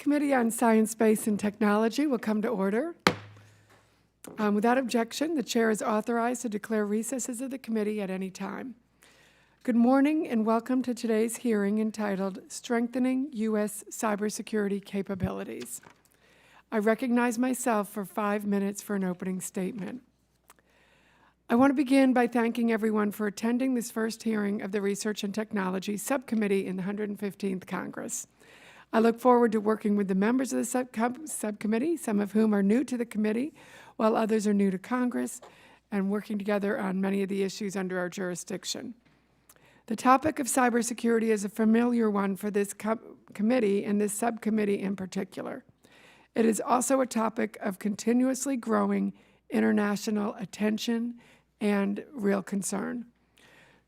Committee on Science, Space, and Technology will come to order. Without objection, the chair is authorized to declare recesses of the committee at any time. Good morning and welcome to today's hearing entitled Strengthening U.S. Cybersecurity Capabilities. I recognize myself for 5 minutes for an opening statement. I want to begin by thanking everyone for attending this first hearing of the Research and Technology Subcommittee in the 115th Congress. I look forward to working with the members of the subcommittee, some of whom are new to the committee, while others are new to Congress, and working together on many of the issues under our jurisdiction. The topic of cybersecurity is a familiar one for this committee and this subcommittee in particular. It is also a topic of continuously growing international attention and real concern.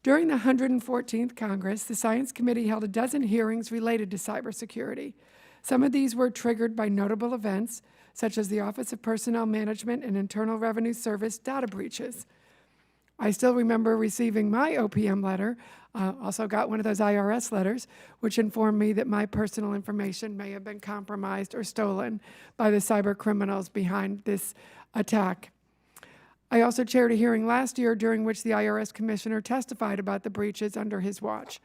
During the 114th Congress, the Science Committee held a dozen hearings related to cybersecurity. Some of these were triggered by notable events, such as the Office of Personnel Management and Internal Revenue Service data breaches. I still remember receiving my OPM letter, also got one of those IRS letters, which informed me that my personal information may have been compromised or stolen by the cyber criminals behind this attack. I also chaired a hearing last year during which the IRS commissioner testified about the breaches under his watch.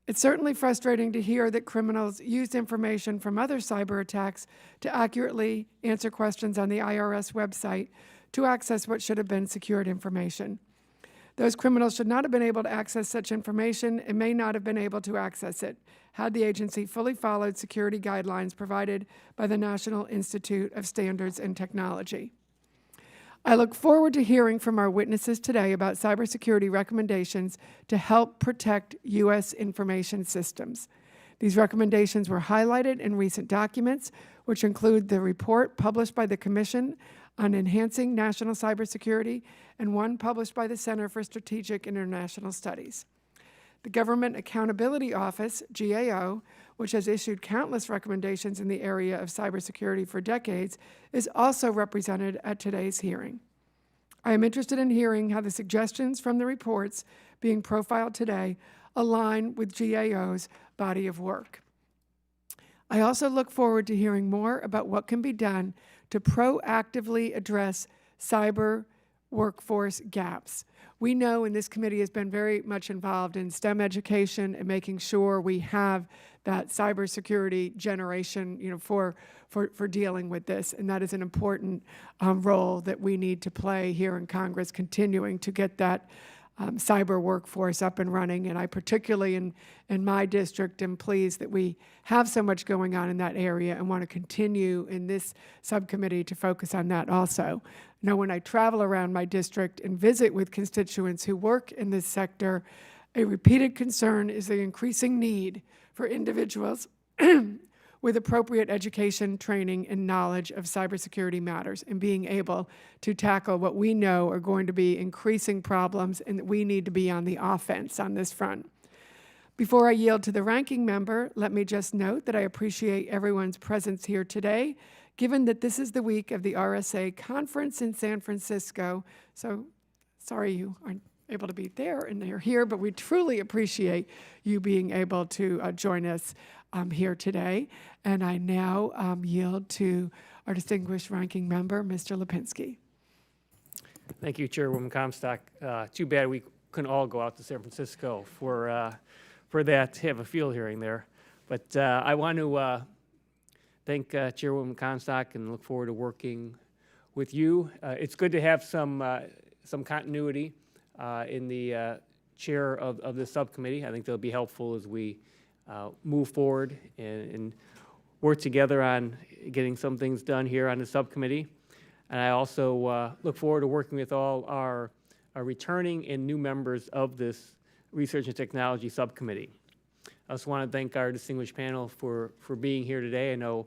It's certainly frustrating to hear that criminals used information from other cyber attacks to accurately answer questions on the IRS website to access what should have been secured information. Those criminals should not have been able to access such information and may not have been able to access it had the agency fully followed security guidelines provided by the National Institute of Standards and Technology. I look forward to hearing from our witnesses today about cybersecurity recommendations to help protect U.S. information systems. These recommendations were highlighted in recent documents, which include the report published by the Commission on Enhancing National Cybersecurity and one published by the Center for Strategic International Studies. The Government Accountability Office, GAO, which has issued countless recommendations in the area of cybersecurity for decades, is also represented at today's hearing. I am interested in hearing how the suggestions from the reports being profiled today align with GAO's body of work. I also look forward to hearing more about what can be done to proactively address cyber workforce gaps. We know, and this committee has been very much involved in STEM education and making sure we have that cybersecurity generation, for dealing with this, and that is an important role that we need to play here in Congress, continuing to get that cyber workforce up and running. And I particularly in my district am pleased that we have so much going on in that area and want to continue in this subcommittee to focus on that also. When I travel around my district and visit with constituents who work in this sector, a repeated concern is the increasing need for individuals with appropriate education, training, and knowledge of cybersecurity matters and being able to tackle what we know are going to be increasing problems and that we need to be on the offense on this front. Before I yield to the ranking member, let me just note that I appreciate everyone's presence here today, given that this is the week of the RSA conference in San Francisco. So sorry you aren't able to be there and they're here, but we truly appreciate you being able to join us here today. And I now yield to our distinguished ranking member, Mr. Lipinski. Thank you, Chairwoman Comstock. Too bad we couldn't all go out to San Francisco for that, to have a field hearing there. But I want to thank Chairwoman Comstock and look forward to working with you. It's good to have some continuity in the chair of the subcommittee. I think that'll be helpful as we move forward and work together on getting some things done here on the subcommittee. And I also look forward to working with all our returning and new members of this Research and Technology Subcommittee. I also want to thank our distinguished panel for being here today. I know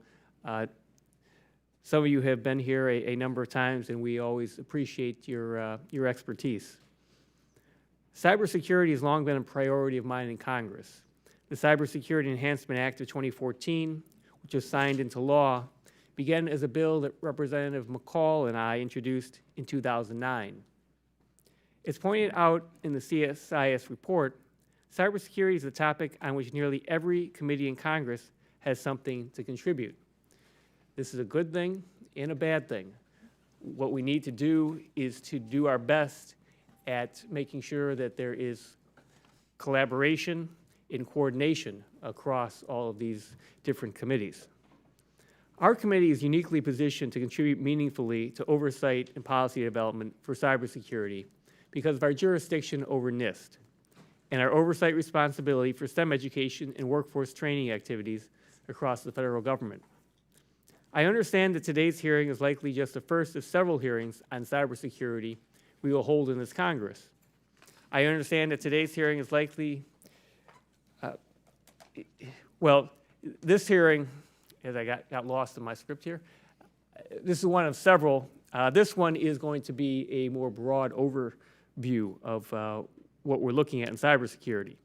some of you have been here a number of times, and we always appreciate your expertise. Cybersecurity has long been a priority of mine in Congress. The Cybersecurity Enhancement Act of 2014, which was signed into law, began as a bill that Representative McCall and I introduced in 2009. As pointed out in the CSIS report, cybersecurity is a topic on which nearly every committee in Congress has something to contribute. This is a good thing and a bad thing. What we need to do is to do our best at making sure that there is collaboration and coordination across all of these different committees. Our committee is uniquely positioned to contribute meaningfully to oversight and policy development for cybersecurity because of our jurisdiction over NIST and our oversight responsibility for STEM education and workforce training activities across the federal government. I understand that today's hearing is likely just the first of several hearings on cybersecurity we will hold in this Congress. I understand that today's hearing is likely, this hearing, as I got lost in my script here, this is one of several. This one is going to be a more broad overview of what we're looking at in cybersecurity.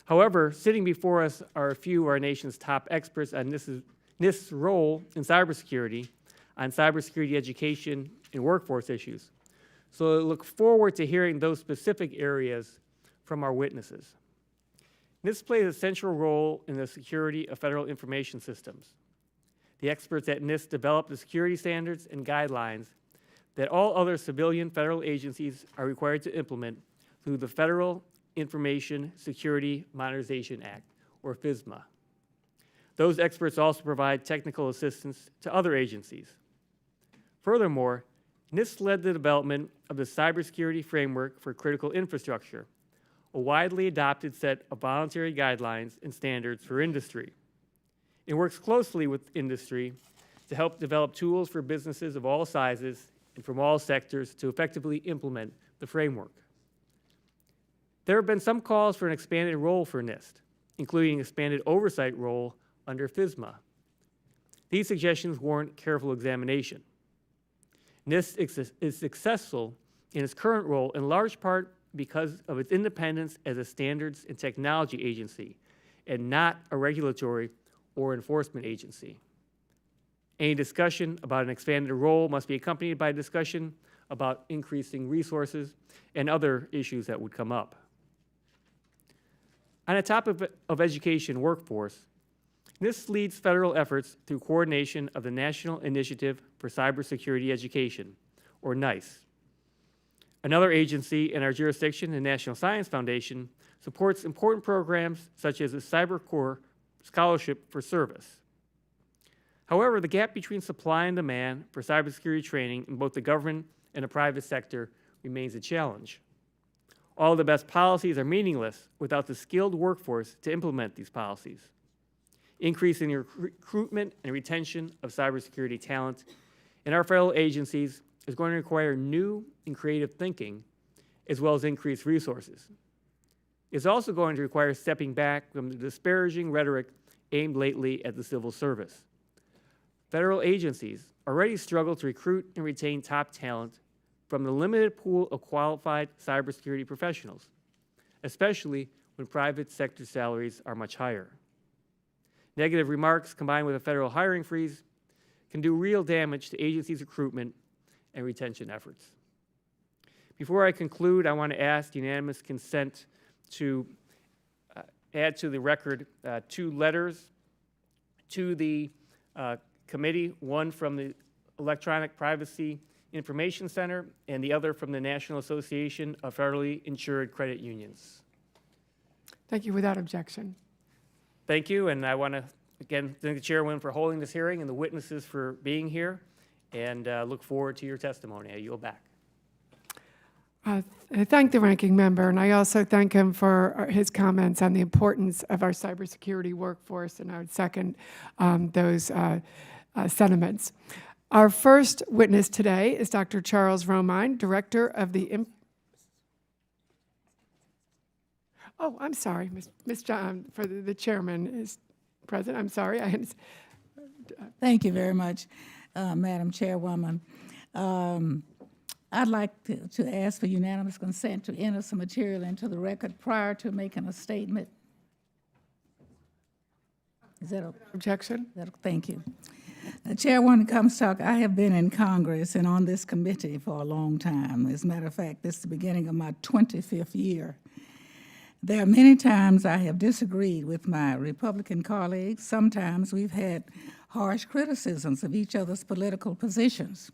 However, sitting before us are a few of our nation's top experts on NIST's role in cybersecurity, on cybersecurity education and workforce issues. So I look forward to hearing those specific areas from our witnesses. NIST plays a central role in the security of federal information systems. The experts at NIST develop the security standards and guidelines that all other civilian federal agencies are required to implement through the Federal Information Security Modernization Act, or FISMA. Those experts also provide technical assistance to other agencies. Furthermore, NIST led the development of the Cybersecurity Framework for Critical Infrastructure, a widely adopted set of voluntary guidelines and standards for industry. It works closely with industry to help develop tools for businesses of all sizes and from all sectors to effectively implement the framework. There have been some calls for an expanded role for NIST, including an expanded oversight role under FISMA. These suggestions warrant careful examination. NIST is successful in its current role in large part because of its independence as a standards and technology agency and not a regulatory or enforcement agency. Any discussion about an expanded role must be accompanied by a discussion about increasing resources and other issues that would come up. On the topic of education workforce, NIST leads federal efforts through coordination of the National Initiative for Cybersecurity Education, or NICE. Another agency in our jurisdiction, the National Science Foundation, supports important programs such as the Cyber Corps Scholarship for Service. However, the gap between supply and demand for cybersecurity training in both the government and the private sector remains a challenge. All the best policies are meaningless without the skilled workforce to implement these policies. Increasing the recruitment and retention of cybersecurity talent in our federal agencies is going to require new and creative thinking, as well as increased resources. It's also going to require stepping back from the disparaging rhetoric aimed lately at the civil service. Federal agencies already struggle to recruit and retain top talent from the limited pool of qualified cybersecurity professionals, especially when private sector salaries are much higher. Negative remarks combined with a federal hiring freeze can do real damage to agencies' recruitment and retention efforts. Before I conclude, I want to ask unanimous consent to add to the record 2 letters to the committee, one from the Electronic Privacy Information Center and the other from the National Association of Federally Insured Credit Unions. Thank you. Without objection. Thank you, and I want to again thank the chairwoman for holding this hearing and the witnesses for being here, and look forward to your testimony. I yield back. I thank the ranking member, and I also thank him for his comments on the importance of our cybersecurity workforce, and I would second those sentiments. Our first witness today is Dr. Charles Romine, Director of the Oh, I'm sorry, Ms. John, for the chairman is present. I'm sorry. Thank you very much, Madam Chairwoman. I'd like to ask for unanimous consent to enter some material into the record prior to making a statement. Is that okay? Objection? Thank you. Chairwoman Comstock, I have been in Congress and on this committee for a long time. As a matter of fact, this is the beginning of my 25th year. There are many times I have disagreed with my Republican colleagues. Sometimes we've had harsh criticisms of each other's political positions.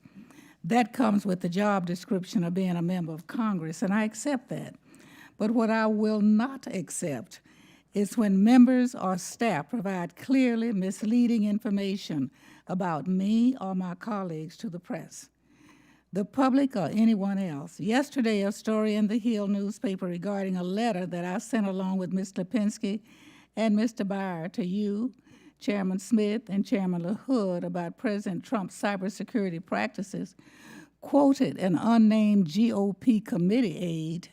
That comes with the job description of being a member of Congress, and I accept that. But what I will not accept is when members or staff provide clearly misleading information about me or my colleagues to the press, the public, or anyone else. Yesterday, a story in the Hill newspaper regarding a letter that I sent along with Ms. Lipinski and Mr. Byer to you, Chairman Smith, and Chairman LaHood about President Trump's cybersecurity practices, quoted an unnamed GOP committee aide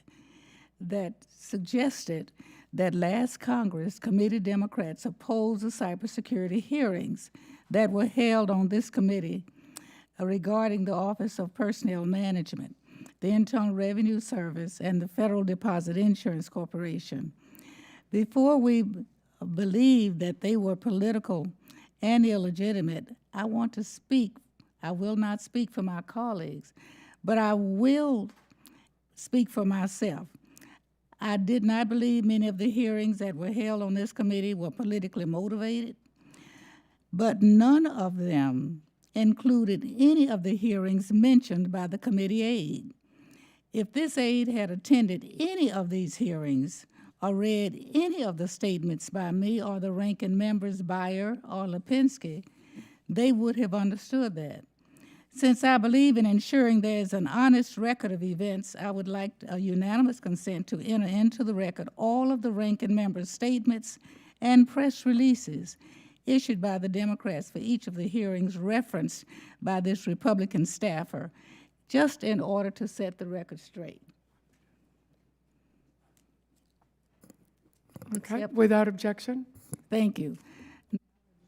that suggested that last Congress, committee Democrats opposed the cybersecurity hearings that were held on this committee regarding the Office of Personnel Management, the Internal Revenue Service, and the Federal Deposit Insurance Corporation. Before we believe that they were political and illegitimate, I want to speak. I will not speak for my colleagues, but I will speak for myself. I did not believe many of the hearings that were held on this committee were politically motivated, but none of them included any of the hearings mentioned by the committee aide. If this aide had attended any of these hearings or read any of the statements by me or the ranking members Byer or Lipinski, they would have understood that. Since I believe in ensuring there is an honest record of events, I would like a unanimous consent to enter into the record all of the ranking members' statements and press releases issued by the Democrats for each of the hearings referenced by this Republican staffer, just in order to set the record straight. Okay, Accept. without objection? Thank you.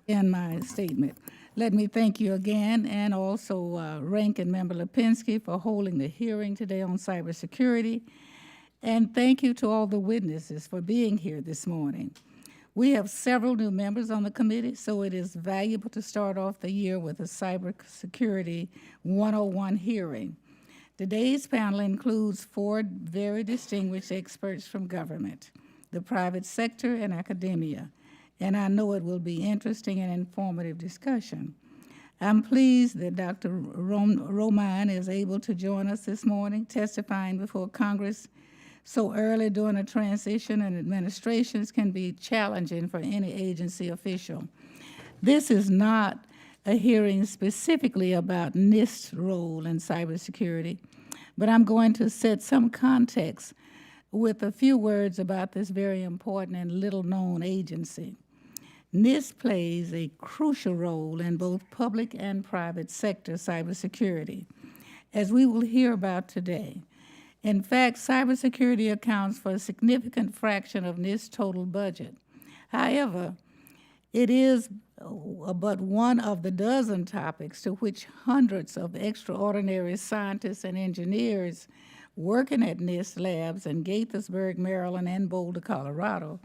In my statement, let me thank you again, and also Ranking Member Lipinski for holding the hearing today on cybersecurity. And thank you to all the witnesses for being here this morning. We have several new members on the committee, so it is valuable to start off the year with a Cybersecurity 101 hearing. Today's panel includes 4 very distinguished experts from government, the private sector, and academia, and I know it will be interesting and informative discussion. I'm pleased that Dr. Romine is able to join us this morning, testifying before Congress so early during a transition and administrations can be challenging for any agency official. This is not a hearing specifically about NIST's role in cybersecurity, but I'm going to set some context with a few words about this very important and little-known agency. NIST plays a crucial role in both public and private sector cybersecurity, as we will hear about today. In fact, cybersecurity accounts for a significant fraction of NIST's total budget. However, it is but one of the dozen topics to which hundreds of extraordinary scientists and engineers working at NIST labs in Gaithersburg, Maryland, and Boulder, Colorado,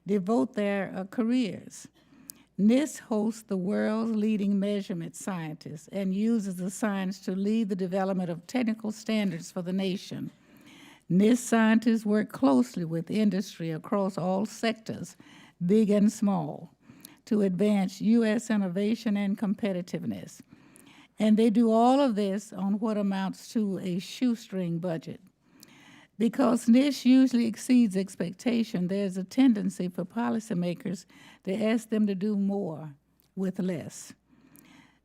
devote their careers. NIST hosts the world's leading measurement scientists and uses the science to lead the development of technical standards for the nation. NIST scientists work closely with industry across all sectors, big and small, to advance U.S. innovation and competitiveness. And they do all of this on what amounts to a shoestring budget. Because NIST usually exceeds expectation, there's a tendency for policymakers to ask them to do more with less.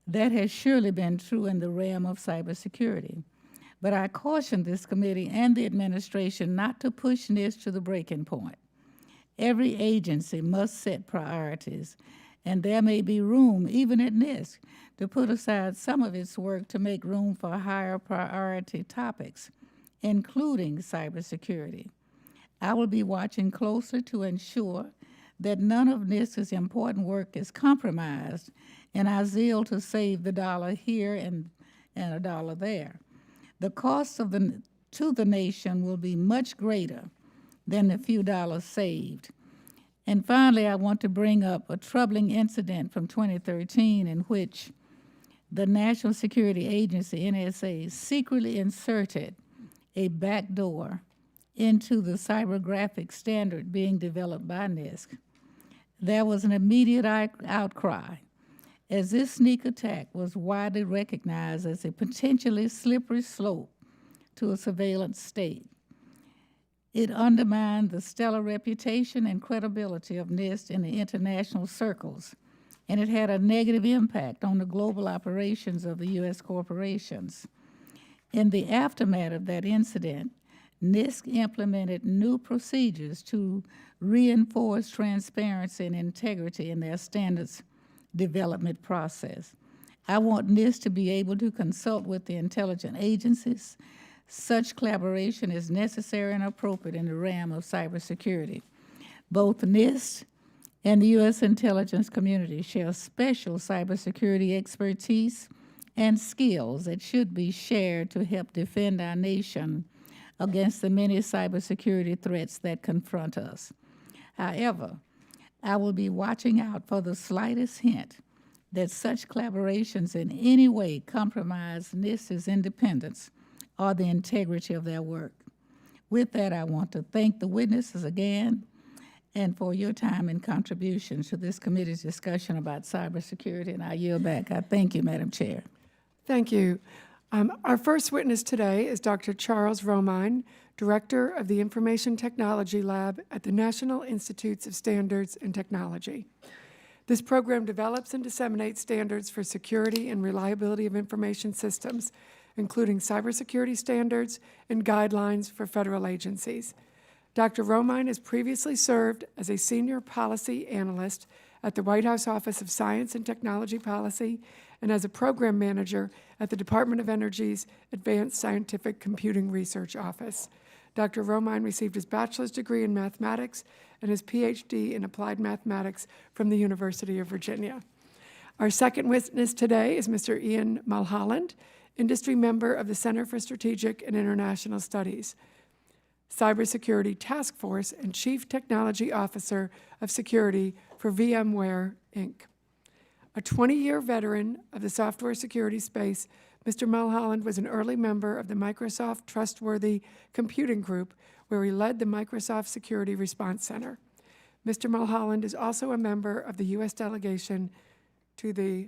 That has surely been true in the realm of cybersecurity. But I caution this committee and the administration not to push NIST to the breaking point. Every agency must set priorities, and there may be room, even at NIST, to put aside some of its work to make room for higher priority topics, including cybersecurity. I will be watching closely to ensure that none of NIST's important work is compromised in our zeal to save the dollar here and a dollar there. The cost to the nation will be much greater than the few dollars saved. And finally, I want to bring up a troubling incident from 2013 in which the National Security Agency, NSA, secretly inserted a backdoor into the cybergraphic standard being developed by NIST, there was an immediate outcry, as this sneak attack was widely recognized as a potentially slippery slope to a surveillance state. It undermined the stellar reputation and credibility of NIST in the international circles, and it had a negative impact on the global operations of the U.S. corporations. In the aftermath of that incident, NIST implemented new procedures to reinforce transparency and integrity in their standards development process. I want NIST to be able to consult with the intelligence agencies. Such collaboration is necessary and appropriate in the realm of cybersecurity. Both NIST and the U.S. intelligence community share special cybersecurity expertise and skills that should be shared to help defend our nation against the many cybersecurity threats that confront us. However, I will be watching out for the slightest hint that such collaborations in any way compromise NIST's independence or the integrity of their work. With that, I want to thank the witnesses again and for your time and contributions to this committee's discussion about cybersecurity, and I yield back. I thank you, Madam Chair. Thank you. Our first witness today is Dr. Charles Romine, Director of the Information Technology Lab at the National Institutes of Standards and Technology. This program develops and disseminates standards for security and reliability of information systems, including cybersecurity standards and guidelines for federal agencies. Dr. Romine has previously served as a senior policy analyst at the White House Office of Science and Technology Policy and as a program manager at the Department of Energy's Advanced Scientific Computing Research Office. Dr. Romine received his bachelor's degree in mathematics and his PhD in applied mathematics from the University of Virginia. Our second witness today is Mr. Iain Mulholland, industry member of the Center for Strategic and International Studies, Cybersecurity Task Force, and Chief Technology Officer of Security for VMware, Inc. A 20-year veteran of the software security space, Mr. Mulholland was an early member of the Microsoft Trustworthy Computing Group, where he led the Microsoft Security Response Center. Mr. Mulholland is also a member of the U.S. delegation to the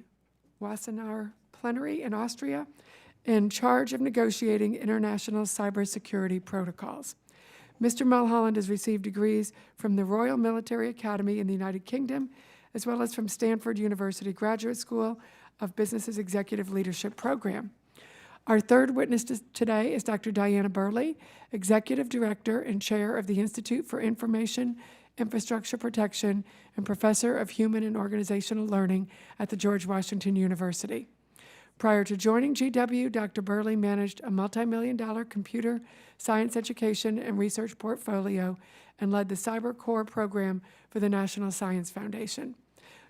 Wassenaar Plenary in Austria, in charge of negotiating international cybersecurity protocols. Mr. Mulholland has received degrees from the Royal Military Academy in the United Kingdom, as well as from Stanford University Graduate School of Business's Executive Leadership Program. Our third witness today is Dr. Diana Burley, Executive Director and Chair of the Institute for Information Infrastructure Protection and Professor of Human and Organizational Learning at the George Washington University. Prior to joining GW, Dr. Burley managed a multi-million-dollar computer science education and research portfolio and led the Cyber Core program for the National Science Foundation.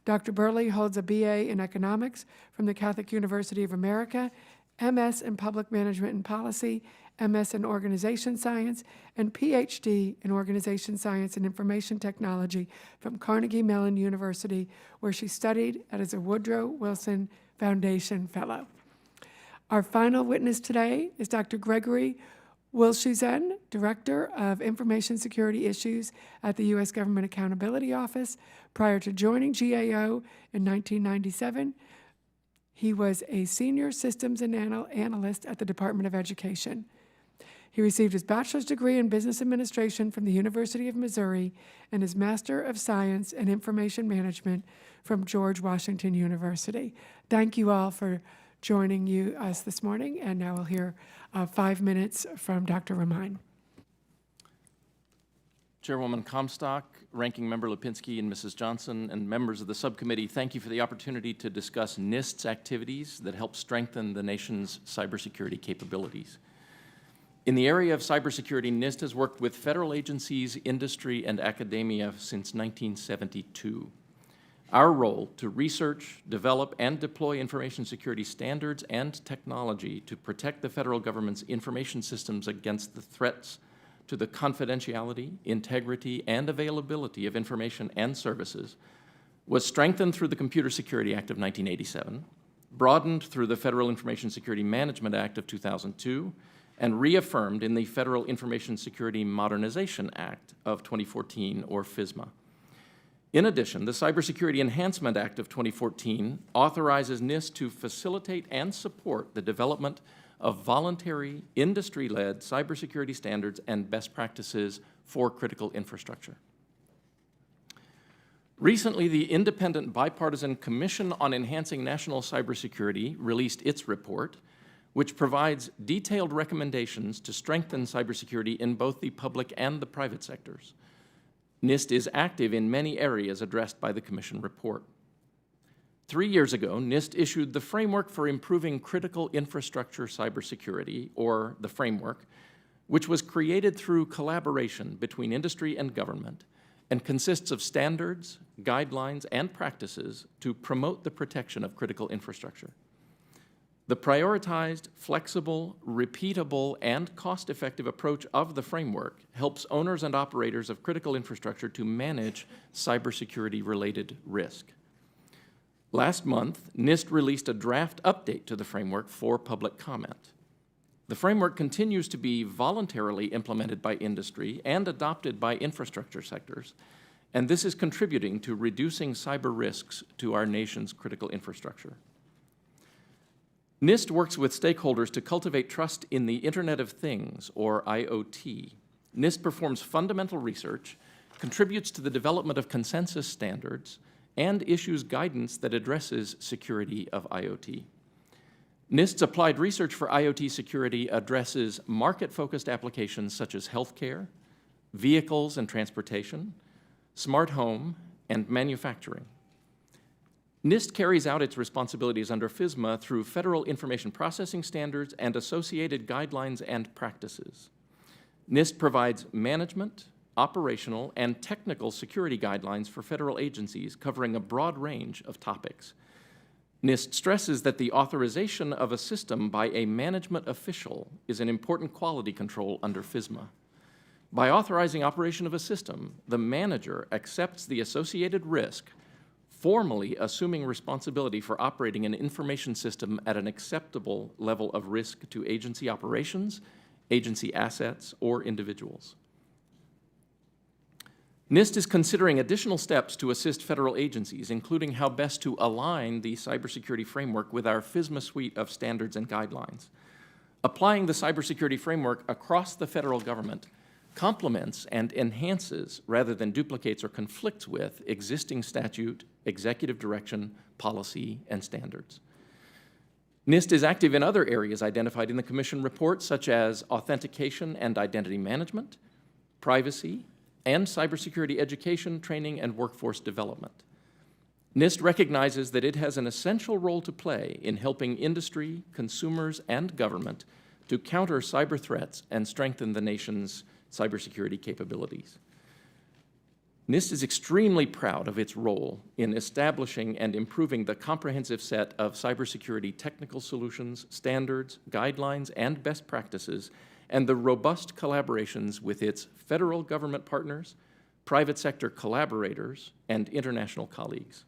Dr. Burley holds a BA in economics from the Catholic University of America, MS in public management and policy, MS in organization science, and PhD in organization science and information technology from Carnegie Mellon University, where she studied as a Woodrow Wilson Foundation Fellow. Our final witness today is Dr. Gregory Wilshusen, Director of Information Security Issues at the U.S. Government Accountability Office. Prior to joining GAO in 1997, he was a senior systems analyst at the Department of Education. He received his bachelor's degree in business administration from the University of Missouri and his Master of Science in Information Management from George Washington University. Thank you all for joining us this morning, and now we'll hear 5 minutes from Dr. Romine. Chairwoman Comstock, Ranking Member Lipinski, and Mrs. Johnson, and members of the subcommittee, thank you for the opportunity to discuss NIST's activities that help strengthen the nation's cybersecurity capabilities. In the area of cybersecurity, NIST has worked with federal agencies, industry, and academia since 1972. Our role to research, develop, and deploy information security standards and technology to protect the federal government's information systems against the threats to the confidentiality, integrity, and availability of information and services was strengthened through the Computer Security Act of 1987, broadened through the Federal Information Security Management Act of 2002, and reaffirmed in the Federal Information Security Modernization Act of 2014, or FISMA. In addition, the Cybersecurity Enhancement Act of 2014 authorizes NIST to facilitate and support the development of voluntary, industry-led cybersecurity standards and best practices for critical infrastructure. Recently, the Independent Bipartisan Commission on Enhancing National Cybersecurity released its report, which provides detailed recommendations to strengthen cybersecurity in both the public and the private sectors. NIST is active in many areas addressed by the Commission report. 3 years ago, NIST issued the Framework for Improving Critical Infrastructure Cybersecurity, or the Framework, which was created through collaboration between industry and government and consists of standards, guidelines, and practices to promote the protection of critical infrastructure. The prioritized, flexible, repeatable, and cost-effective approach of the framework helps owners and operators of critical infrastructure to manage cybersecurity-related risk. Last month, NIST released a draft update to the framework for public comment. The framework continues to be voluntarily implemented by industry and adopted by infrastructure sectors, and this is contributing to reducing cyber risks to our nation's critical infrastructure. NIST works with stakeholders to cultivate trust in the Internet of Things, or IoT. NIST performs fundamental research, contributes to the development of consensus standards, and issues guidance that addresses security of IoT. NIST's applied research for IoT security addresses market-focused applications such as healthcare, vehicles and transportation, smart home, and manufacturing. NIST carries out its responsibilities under FISMA through Federal Information Processing Standards and associated guidelines and practices. NIST provides management, operational, and technical security guidelines for federal agencies covering a broad range of topics. NIST stresses that the authorization of a system by a management official is an important quality control under FISMA. By authorizing operation of a system, the manager accepts the associated risk, formally assuming responsibility for operating an information system at an acceptable level of risk to agency operations, agency assets, or individuals. NIST is considering additional steps to assist federal agencies, including how best to align the cybersecurity framework with our FISMA suite of standards and guidelines. Applying the cybersecurity framework across the federal government complements and enhances rather than duplicates or conflicts with existing statute, executive direction, policy, and standards. NIST is active in other areas identified in the Commission report, such as authentication and identity management, privacy, and cybersecurity education, training, and workforce development. NIST recognizes that it has an essential role to play in helping industry, consumers, and government to counter cyber threats and strengthen the nation's cybersecurity capabilities. NIST is extremely proud of its role in establishing and improving the comprehensive set of cybersecurity technical solutions, standards, guidelines, and best practices, and the robust collaborations with its federal government partners, private sector collaborators, and international colleagues.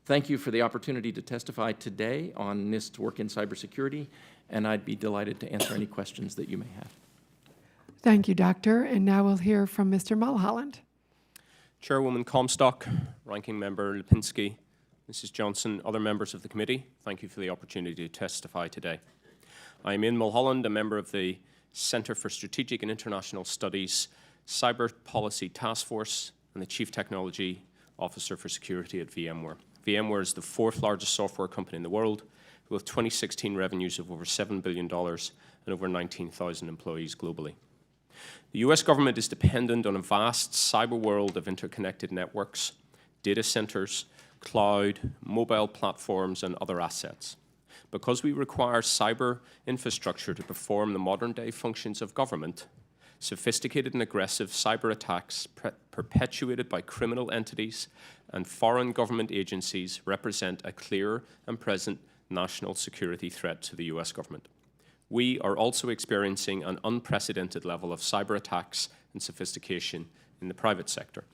Thank you for the opportunity to testify today on NIST's work in cybersecurity, and I'd be delighted to answer any questions that you may have. Thank you, Doctor. And now we'll hear from Mr. Mulholland. Chairwoman Comstock, Ranking Member Lipinski, Mrs. Johnson, other members of the committee, thank you for the opportunity to testify today. I am Iain Mulholland, a member of the Centre for Strategic and International Studies Cyber Policy Task Force and the Chief Technology Officer for Security at VMware. VMware is the fourth largest software company in the world, with 2016 revenues of over $7 billion and over 19,000 employees globally. The US government is dependent on a vast cyber world of interconnected networks, data centers, cloud, mobile platforms, and other assets. Because we require cyber infrastructure to perform the modern-day functions of government, sophisticated and aggressive cyber attacks perpetuated by criminal entities and foreign government agencies represent a clear and present national security threat to the US government. We are also experiencing an unprecedented level of cyber attacks and sophistication in the private sector.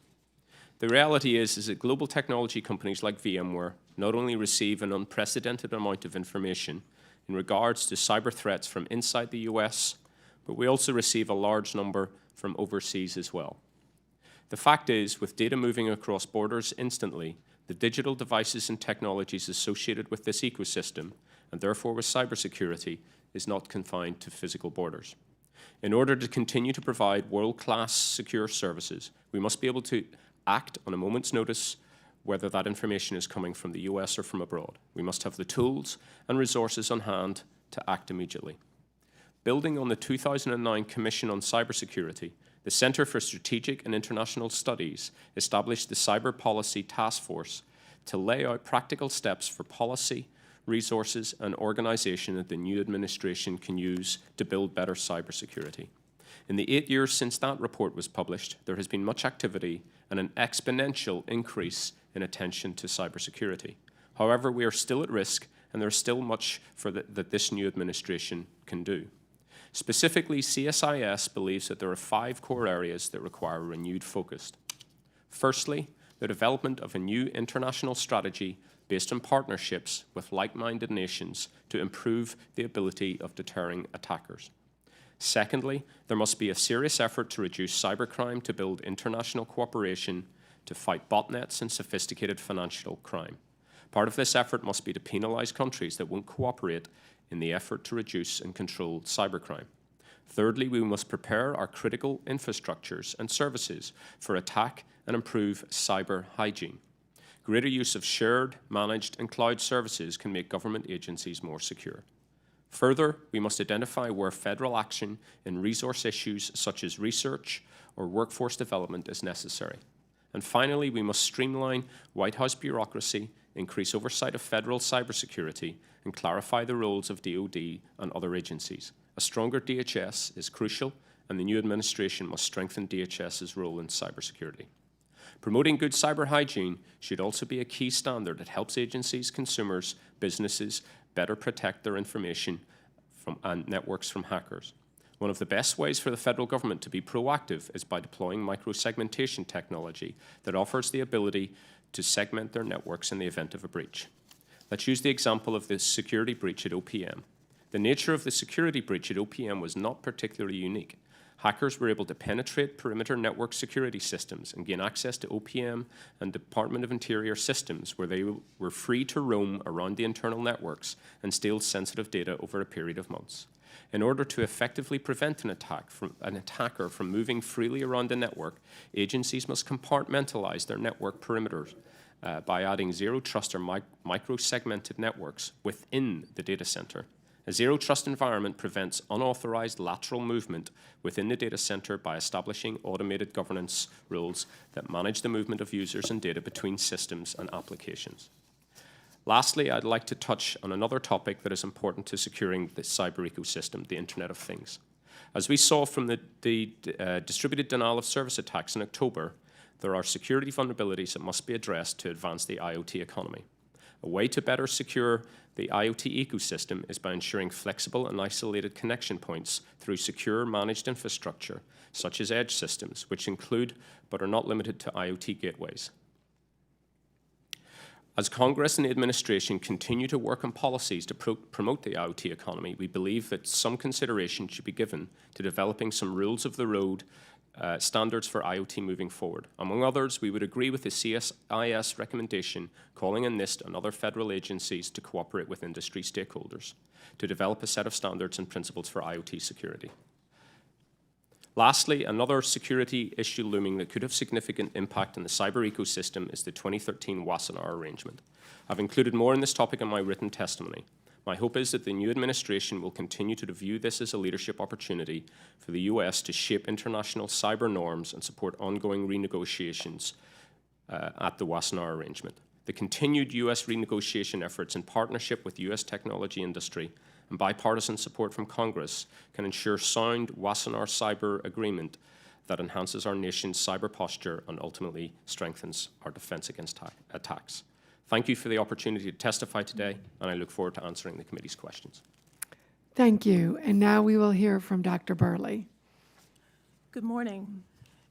The reality is that global technology companies like VMware not only receive an unprecedented amount of information in regards to cyber threats from inside the US, but we also receive a large number from overseas as well. The fact is, with data moving across borders instantly, the digital devices and technologies associated with this ecosystem, and therefore with cybersecurity, is not confined to physical borders. In order to continue to provide world-class secure services, we must be able to act on a moment's notice, whether that information is coming from the US or from abroad. We must have the tools and resources on hand to act immediately. Building on the 2009 Commission on Cybersecurity, the Centre for Strategic and International Studies established the Cyber Policy Task Force to lay out practical steps for policy, resources, and organization that the new administration can use to build better cybersecurity. In the 8 years since that report was published, there has been much activity and an exponential increase in attention to cybersecurity. However, we are still at risk, and there is still much that this new administration can do. Specifically, CSIS believes that there are 5 core areas that require renewed focus. Firstly, the development of a new international strategy based on partnerships with like-minded nations to improve the ability of deterring attackers. Secondly, there must be a serious effort to reduce cybercrime to build international cooperation to fight botnets and sophisticated financial crime. Part of this effort must be to penalize countries that won't cooperate in the effort to reduce and control cybercrime. Thirdly, we must prepare our critical infrastructures and services for attack and improve cyber hygiene. Greater use of shared, managed, and cloud services can make government agencies more secure. Further, we must identify where federal action in resource issues such as research or workforce development is necessary. And finally, we must streamline White House bureaucracy, increase oversight of federal cybersecurity, and clarify the roles of DoD and other agencies. A stronger DHS is crucial, and the new administration must strengthen DHS's role in cybersecurity. Promoting good cyber hygiene should also be a key standard that helps agencies, consumers, businesses better protect their information and networks from hackers. One of the best ways for the federal government to be proactive is by deploying micro-segmentation technology that offers the ability to segment their networks in the event of a breach. Let's use the example of the security breach at OPM. The nature of the security breach at OPM was not particularly unique. Hackers were able to penetrate perimeter network security systems and gain access to OPM and Department of Interior systems where they were free to roam around the internal networks and steal sensitive data over a period of months. In order to effectively prevent an attacker from moving freely around the network, agencies must compartmentalize their network perimeters by adding zero-trust or micro-segmented networks within the data center. A zero-trust environment prevents unauthorized lateral movement within the data center by establishing automated governance rules that manage the movement of users and data between systems and applications. Lastly, I'd like to touch on another topic that is important to securing the cyber ecosystem, the Internet of Things. As we saw from the distributed denial of service attacks in October, there are security vulnerabilities that must be addressed to advance the IoT economy. A way to better secure the IoT ecosystem is by ensuring flexible and isolated connection points through secure managed infrastructure, such as edge systems, which include but are not limited to IoT gateways. As Congress and the administration continue to work on policies to promote the IoT economy, we believe that some consideration should be given to developing some rules of the road standards for IoT moving forward. Among others, we would agree with the CSIS recommendation calling on NIST and other federal agencies to cooperate with industry stakeholders to develop a set of standards and principles for IoT security. Lastly, another security issue looming that could have significant impact on the cyber ecosystem is the 2013 Wassenaar Arrangement. I've included more on this topic in my written testimony. My hope is that the new administration will continue to view this as a leadership opportunity for the US to shape international cyber norms and support ongoing renegotiations at the Wassenaar Arrangement. The continued US renegotiation efforts in partnership with US technology industry and bipartisan support from Congress can ensure sound Wassenaar cyber agreement that enhances our nation's cyber posture and ultimately strengthens our defense against attacks. Thank you for the opportunity to testify today, and I look forward to answering the committee's questions. Thank you. And now we will hear from Dr. Burley. Good morning.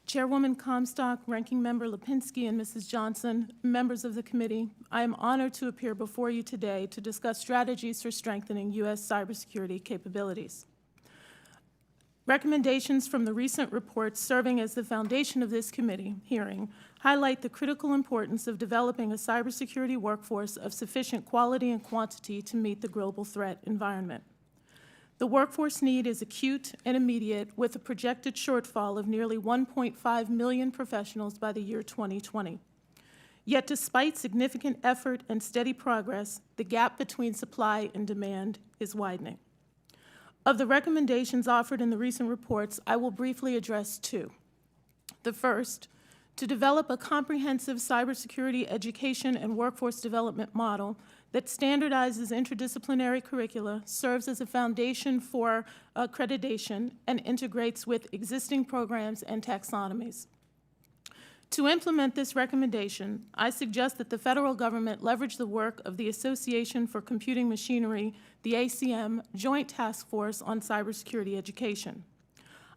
Chairwoman Comstock, Ranking Member Lipinski, and Mrs. Johnson, members of the committee, I am honored to appear before you today to discuss strategies for strengthening U.S. cybersecurity capabilities. Recommendations from the recent reports serving as the foundation of this committee hearing highlight the critical importance of developing a cybersecurity workforce of sufficient quality and quantity to meet the global threat environment. The workforce need is acute and immediate, with a projected shortfall of nearly 1.5 million professionals by the year 2020. Yet despite significant effort and steady progress, the gap between supply and demand is widening. Of the recommendations offered in the recent reports, I will briefly address two. The first, to develop a comprehensive cybersecurity education and workforce development model that standardizes interdisciplinary curricula, serves as a foundation for accreditation, and integrates with existing programs and taxonomies. To implement this recommendation, I suggest that the federal government leverage the work of the Association for Computing Machinery, the ACM, Joint Task Force on Cybersecurity Education.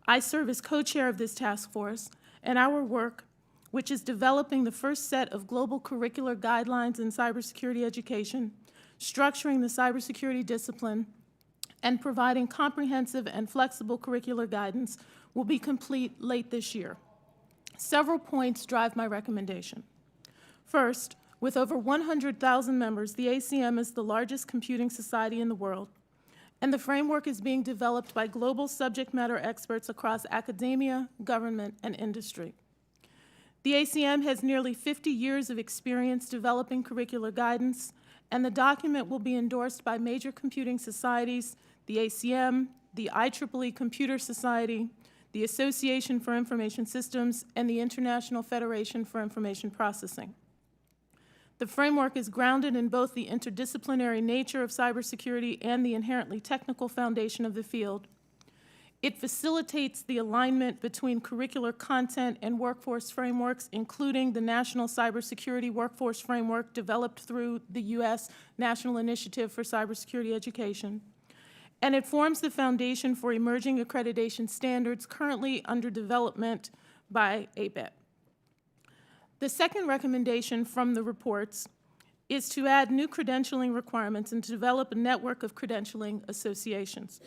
I serve as co-chair of this task force, and our work, which is developing the first set of global curricular guidelines in cybersecurity education, structuring the cybersecurity discipline, and providing comprehensive and flexible curricular guidance, will be complete late this year. Several points drive my recommendation. First, with over 100,000 members, the ACM is the largest computing society in the world, and the framework is being developed by global subject matter experts across academia, government, and industry. The ACM has nearly 50 years of experience developing curricular guidance, and the document will be endorsed by major computing societies, the ACM, the IEEE Computer Society, the Association for Information Systems, and the International Federation for Information Processing. The framework is grounded in both the interdisciplinary nature of cybersecurity and the inherently technical foundation of the field. It facilitates the alignment between curricular content and workforce frameworks, including the National Cybersecurity Workforce Framework developed through the U.S. National Initiative for Cybersecurity Education. And it forms the foundation for emerging accreditation standards currently under development by ABET. The second recommendation from the reports is to add new credentialing requirements and to develop a network of credentialing associations.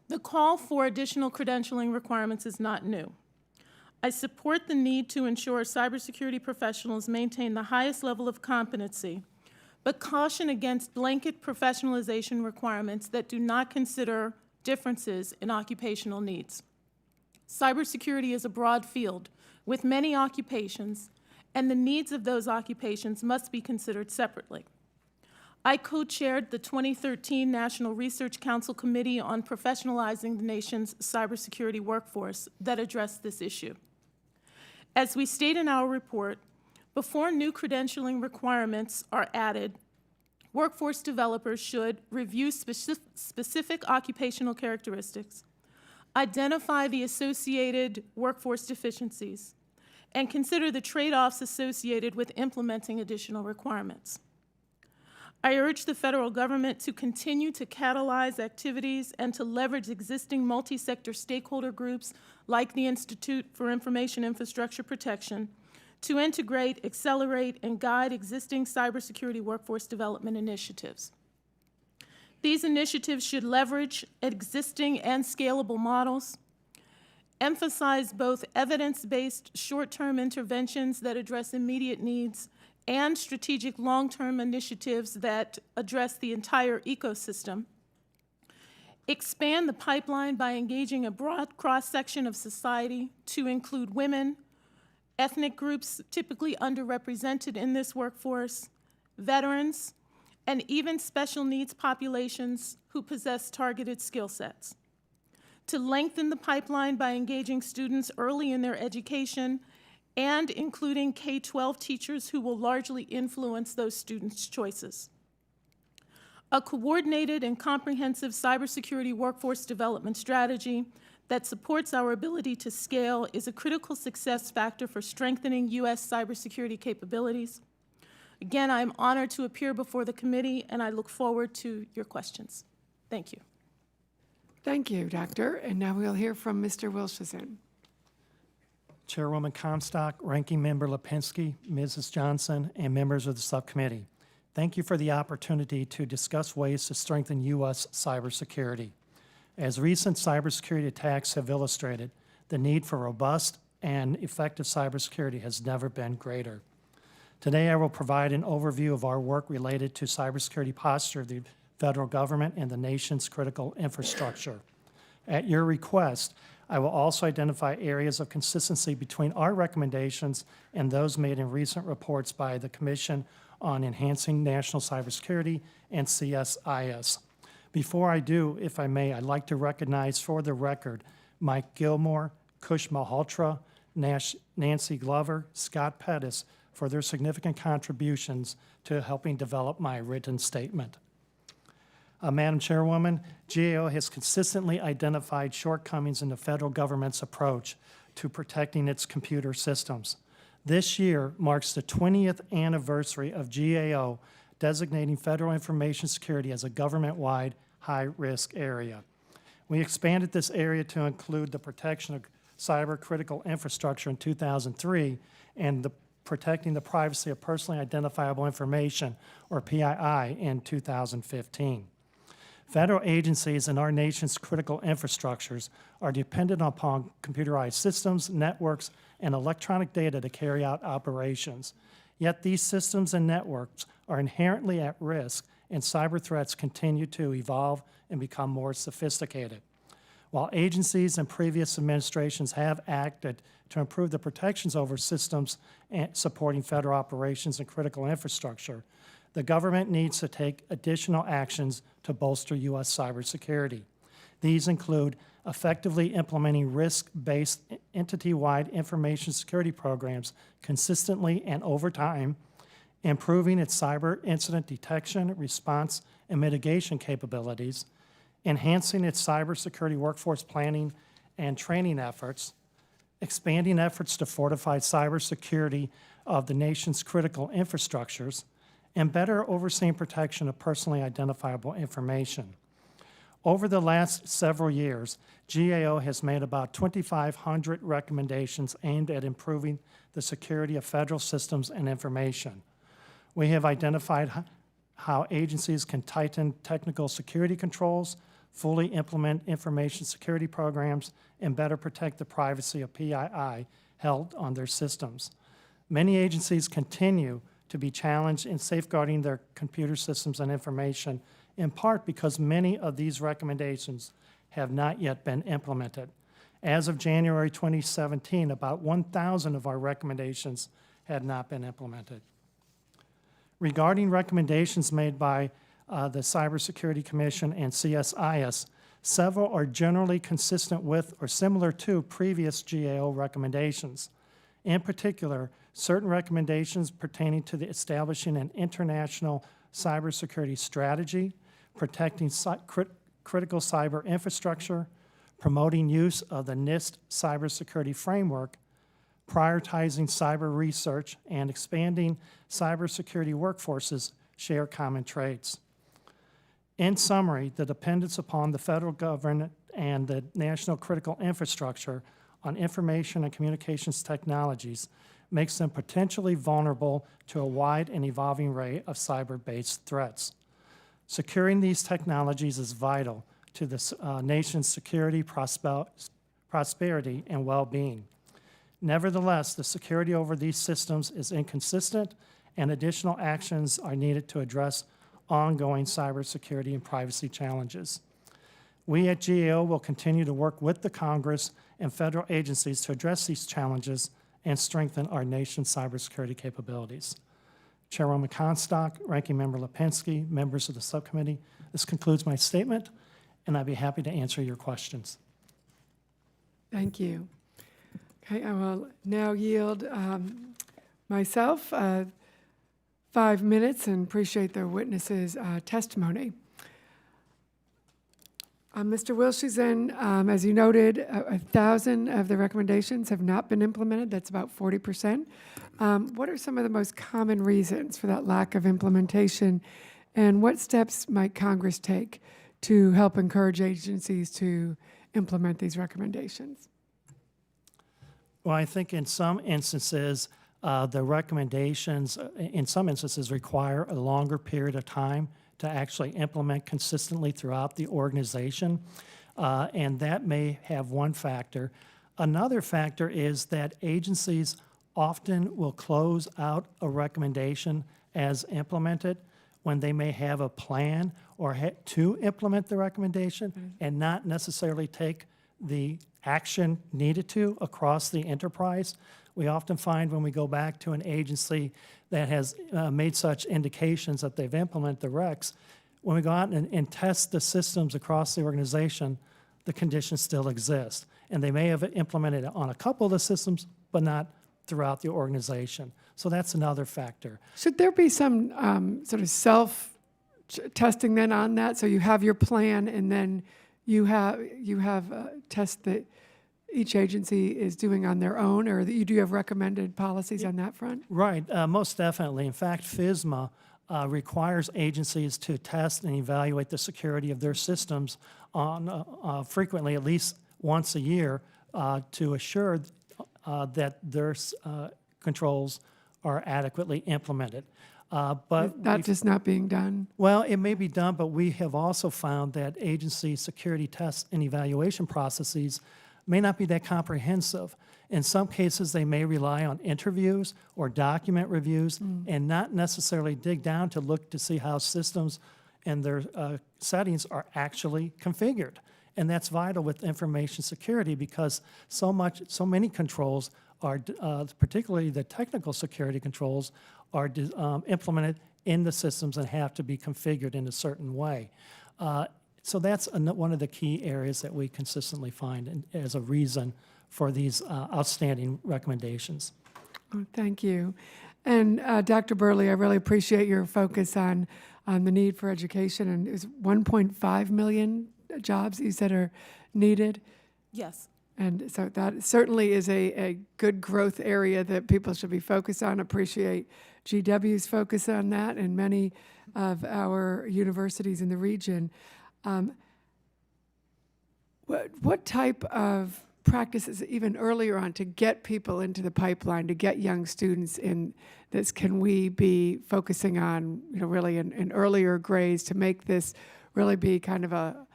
The call for additional credentialing requirements is not new. I support the need to ensure cybersecurity professionals maintain the highest level of competency, but caution against blanket professionalization requirements that do not consider differences in occupational needs. Cybersecurity is a broad field with many occupations, and the needs of those occupations must be considered separately. I co-chaired the 2013 National Research Council Committee on Professionalizing the Nation's Cybersecurity Workforce that addressed this issue. As we state in our report, before new credentialing requirements are added, workforce developers should review specific occupational characteristics, identify the associated workforce deficiencies, and consider the trade-offs associated with implementing additional requirements. I urge the federal government to continue to catalyze activities and to leverage existing multi-sector stakeholder groups like the Institute for Information Infrastructure Protection to integrate, accelerate, and guide existing cybersecurity workforce development initiatives. These initiatives should leverage existing and scalable models, emphasize both evidence-based short-term interventions that address immediate needs and strategic long-term initiatives that address the entire ecosystem, expand the pipeline by engaging a broad cross-section of society to include women, ethnic groups typically underrepresented in this workforce, veterans, and even special needs populations who possess targeted skill sets. To lengthen the pipeline by engaging students early in their education and including K-12 teachers who will largely influence those students' choices. A coordinated and comprehensive cybersecurity workforce development strategy that supports our ability to scale is a critical success factor for strengthening U.S. cybersecurity capabilities. Again, I am honored to appear before the committee, and I look forward to your questions. Thank you. Thank you, Doctor. And now we'll hear from Mr. Wilshusen. Chairwoman Comstock, Ranking Member Lipinski, Mrs. Johnson, and members of the subcommittee. Thank you for the opportunity to discuss ways to strengthen U.S. cybersecurity. As recent cybersecurity attacks have illustrated, the need for robust and effective cybersecurity has never been greater. Today, I will provide an overview of our work related to cybersecurity posture of the federal government and the nation's critical infrastructure. At your request, I will also identify areas of consistency between our recommendations and those made in recent reports by the Commission on Enhancing National Cybersecurity and CSIS. Before I do, if I may, I'd like to recognize for the record Mike Gilmore, Kush Malhotra, Nancy Glover, Scott Pettis for their significant contributions to helping develop my written statement. Madam Chairwoman, GAO has consistently identified shortcomings in the federal government's approach to protecting its computer systems. This year marks the 20th anniversary of GAO designating federal information security as a government-wide high-risk area. We expanded this area to include the protection of cyber critical infrastructure in 2003 and protecting the privacy of personally identifiable information, or PII, in 2015. Federal agencies in our nation's critical infrastructures are dependent upon computerized systems, networks, and electronic data to carry out operations. Yet these systems and networks are inherently at risk, and cyber threats continue to evolve and become more sophisticated. While agencies and previous administrations have acted to improve the protections over systems supporting federal operations and critical infrastructure, the government needs to take additional actions to bolster U.S. cybersecurity. These include effectively implementing risk-based entity-wide information security programs consistently and over time, improving its cyber incident detection, response, and mitigation capabilities, enhancing its cybersecurity workforce planning and training efforts, expanding efforts to fortify cybersecurity of the nation's critical infrastructures, and better overseeing protection of personally identifiable information. Over the last several years, GAO has made about 2,500 recommendations aimed at improving the security of federal systems and information. We have identified how agencies can tighten technical security controls, fully implement information security programs, and better protect the privacy of PII held on their systems. Many agencies continue to be challenged in safeguarding their computer systems and information, in part because many of these recommendations have not yet been implemented. As of January 2017, about 1,000 of our recommendations had not been implemented. Regarding recommendations made by the Cybersecurity Commission and CSIS, several are generally consistent with or similar to previous GAO recommendations. In particular, certain recommendations pertaining to the establishing an international cybersecurity strategy, protecting critical cyber infrastructure, promoting use of the NIST cybersecurity framework, prioritizing cyber research, and expanding cybersecurity workforces share common traits. In summary, the dependence upon the federal government and the national critical infrastructure on information and communications technologies makes them potentially vulnerable to a wide and evolving array of cyber-based threats. Securing these technologies is vital to the nation's security, prosperity, and well-being. Nevertheless, the security over these systems is inconsistent, and additional actions are needed to address ongoing cybersecurity and privacy challenges. We at GAO will continue to work with the Congress and federal agencies to address these challenges and strengthen our nation's cybersecurity capabilities. Chairwoman Comstock, Ranking Member Lipinski, members of the subcommittee, this concludes my statement, and I'd be happy to answer your questions. Thank you. Okay, I will now yield myself 5 minutes and appreciate the witnesses' testimony. Mr. Wilshusen, as you noted, 1,000 of the recommendations have not been implemented. That's about 40%. What are some of the most common reasons for that lack of implementation, and what steps might Congress take to help encourage agencies to implement these recommendations? Well, I think in some instances, the recommendations, in some instances, require a longer period of time to actually implement consistently throughout the organization. and that may have one factor. Another factor is that agencies often will close out a recommendation as implemented when they may have a plan or to implement the recommendation and not necessarily take the action needed to across the enterprise. We often find when we go back to an agency that has made such indications that they've implemented the recs, when we go out and test the systems across the organization, the conditions still exist. And they may have implemented it on a couple of the systems, but not throughout the organization. So that's another factor. Should there be some sort of self-testing then on that? So you have your plan, and then you have tests that each agency is doing on their own, or that you do have recommended policies on that front? Right, most definitely. In fact, FISMA requires agencies to test and evaluate the security of their systems on frequently, at least once a year, to assure that their controls are adequately implemented. But That's just not being done? well, it may be done, but we have also found that agency security tests and evaluation processes may not be that comprehensive. In some cases, they may rely on interviews or document reviews and not necessarily dig down to look to see how systems and their settings are actually configured. And that's vital with information security because so many controls are, particularly the technical security controls, are implemented in the systems and have to be configured in a certain way. So that's one of the key areas that we consistently find as a reason for these outstanding recommendations. Oh, thank you. And Dr. Burley, I really appreciate your focus on the need for education. And is 1.5 million jobs you said are needed? Yes. And so that certainly is a good growth area that people should be focused on. Appreciate GW's focus on that and many of our universities in the region. What type of practices even earlier on to get people into the pipeline, to get young students in this, can we be focusing on, really in earlier grades to make this really be kind of a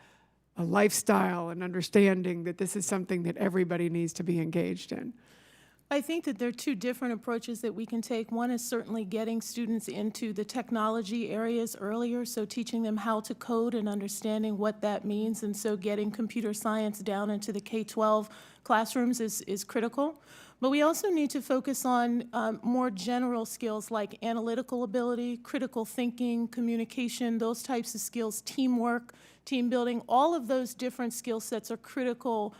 lifestyle and understanding that this is something that everybody needs to be engaged in? I think that there are two different approaches that we can take. One is certainly getting students into the technology areas earlier, so teaching them how to code and understanding what that means, and so getting computer science down into the K-12 classrooms is critical. But we also need to focus on more general skills like analytical ability, critical thinking, communication, those types of skills, teamwork, team building. All of those different skill sets are critical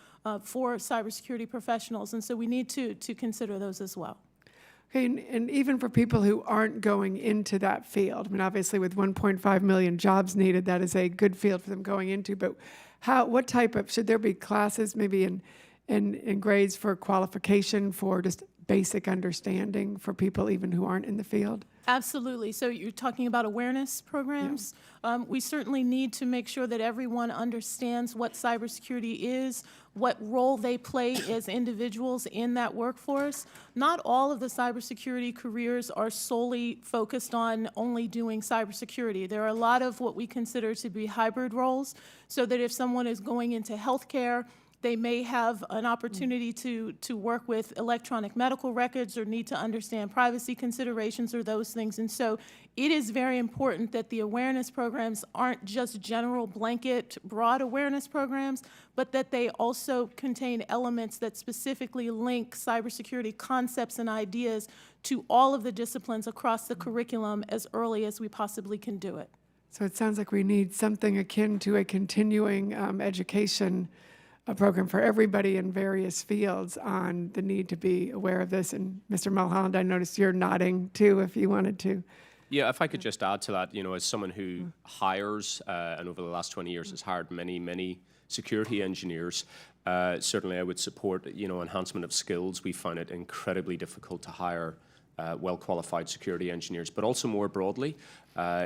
for cybersecurity professionals, and so we need to consider those as well. Okay, and even for people who aren't going into that field, I mean, obviously with 1.5 million jobs needed, that is a good field for them going into, but what type of, should there be classes maybe in grades for qualification for just basic understanding for people even who aren't in the field? Absolutely. So you're talking about awareness programs. Yeah. We certainly need to make sure that everyone understands what cybersecurity is, what role they play as individuals in that workforce. Not all of the cybersecurity careers are solely focused on only doing cybersecurity. There are a lot of what we consider to be hybrid roles, so that if someone is going into healthcare, they may have an opportunity to work with electronic medical records or need to understand privacy considerations or those things. And so it is very important that the awareness programs aren't just general blanket, broad awareness programs, but that they also contain elements that specifically link cybersecurity concepts and ideas to all of the disciplines across the curriculum as early as we possibly can do it. So it sounds like we need something akin to a continuing education program for everybody in various fields on the need to be aware of this. And Mr. Mulholland, I noticed you're nodding too, if you wanted to. Yeah, if I could just add to that, as someone who hires, and over the last 20 years has hired many security engineers, certainly I would support, enhancement of skills. We find it incredibly difficult to hire well-qualified security engineers, but also more broadly,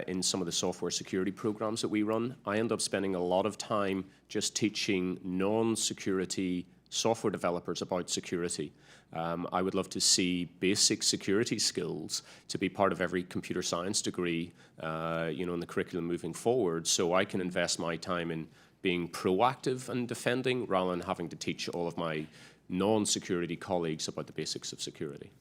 in some of the software security programs that we run, I end up spending a lot of time just teaching non-security software developers about security. I would love to see basic security skills to be part of every computer science degree, in the curriculum moving forward, so I can invest my time in being proactive and defending rather than having to teach all of my non-security colleagues about the basics of security.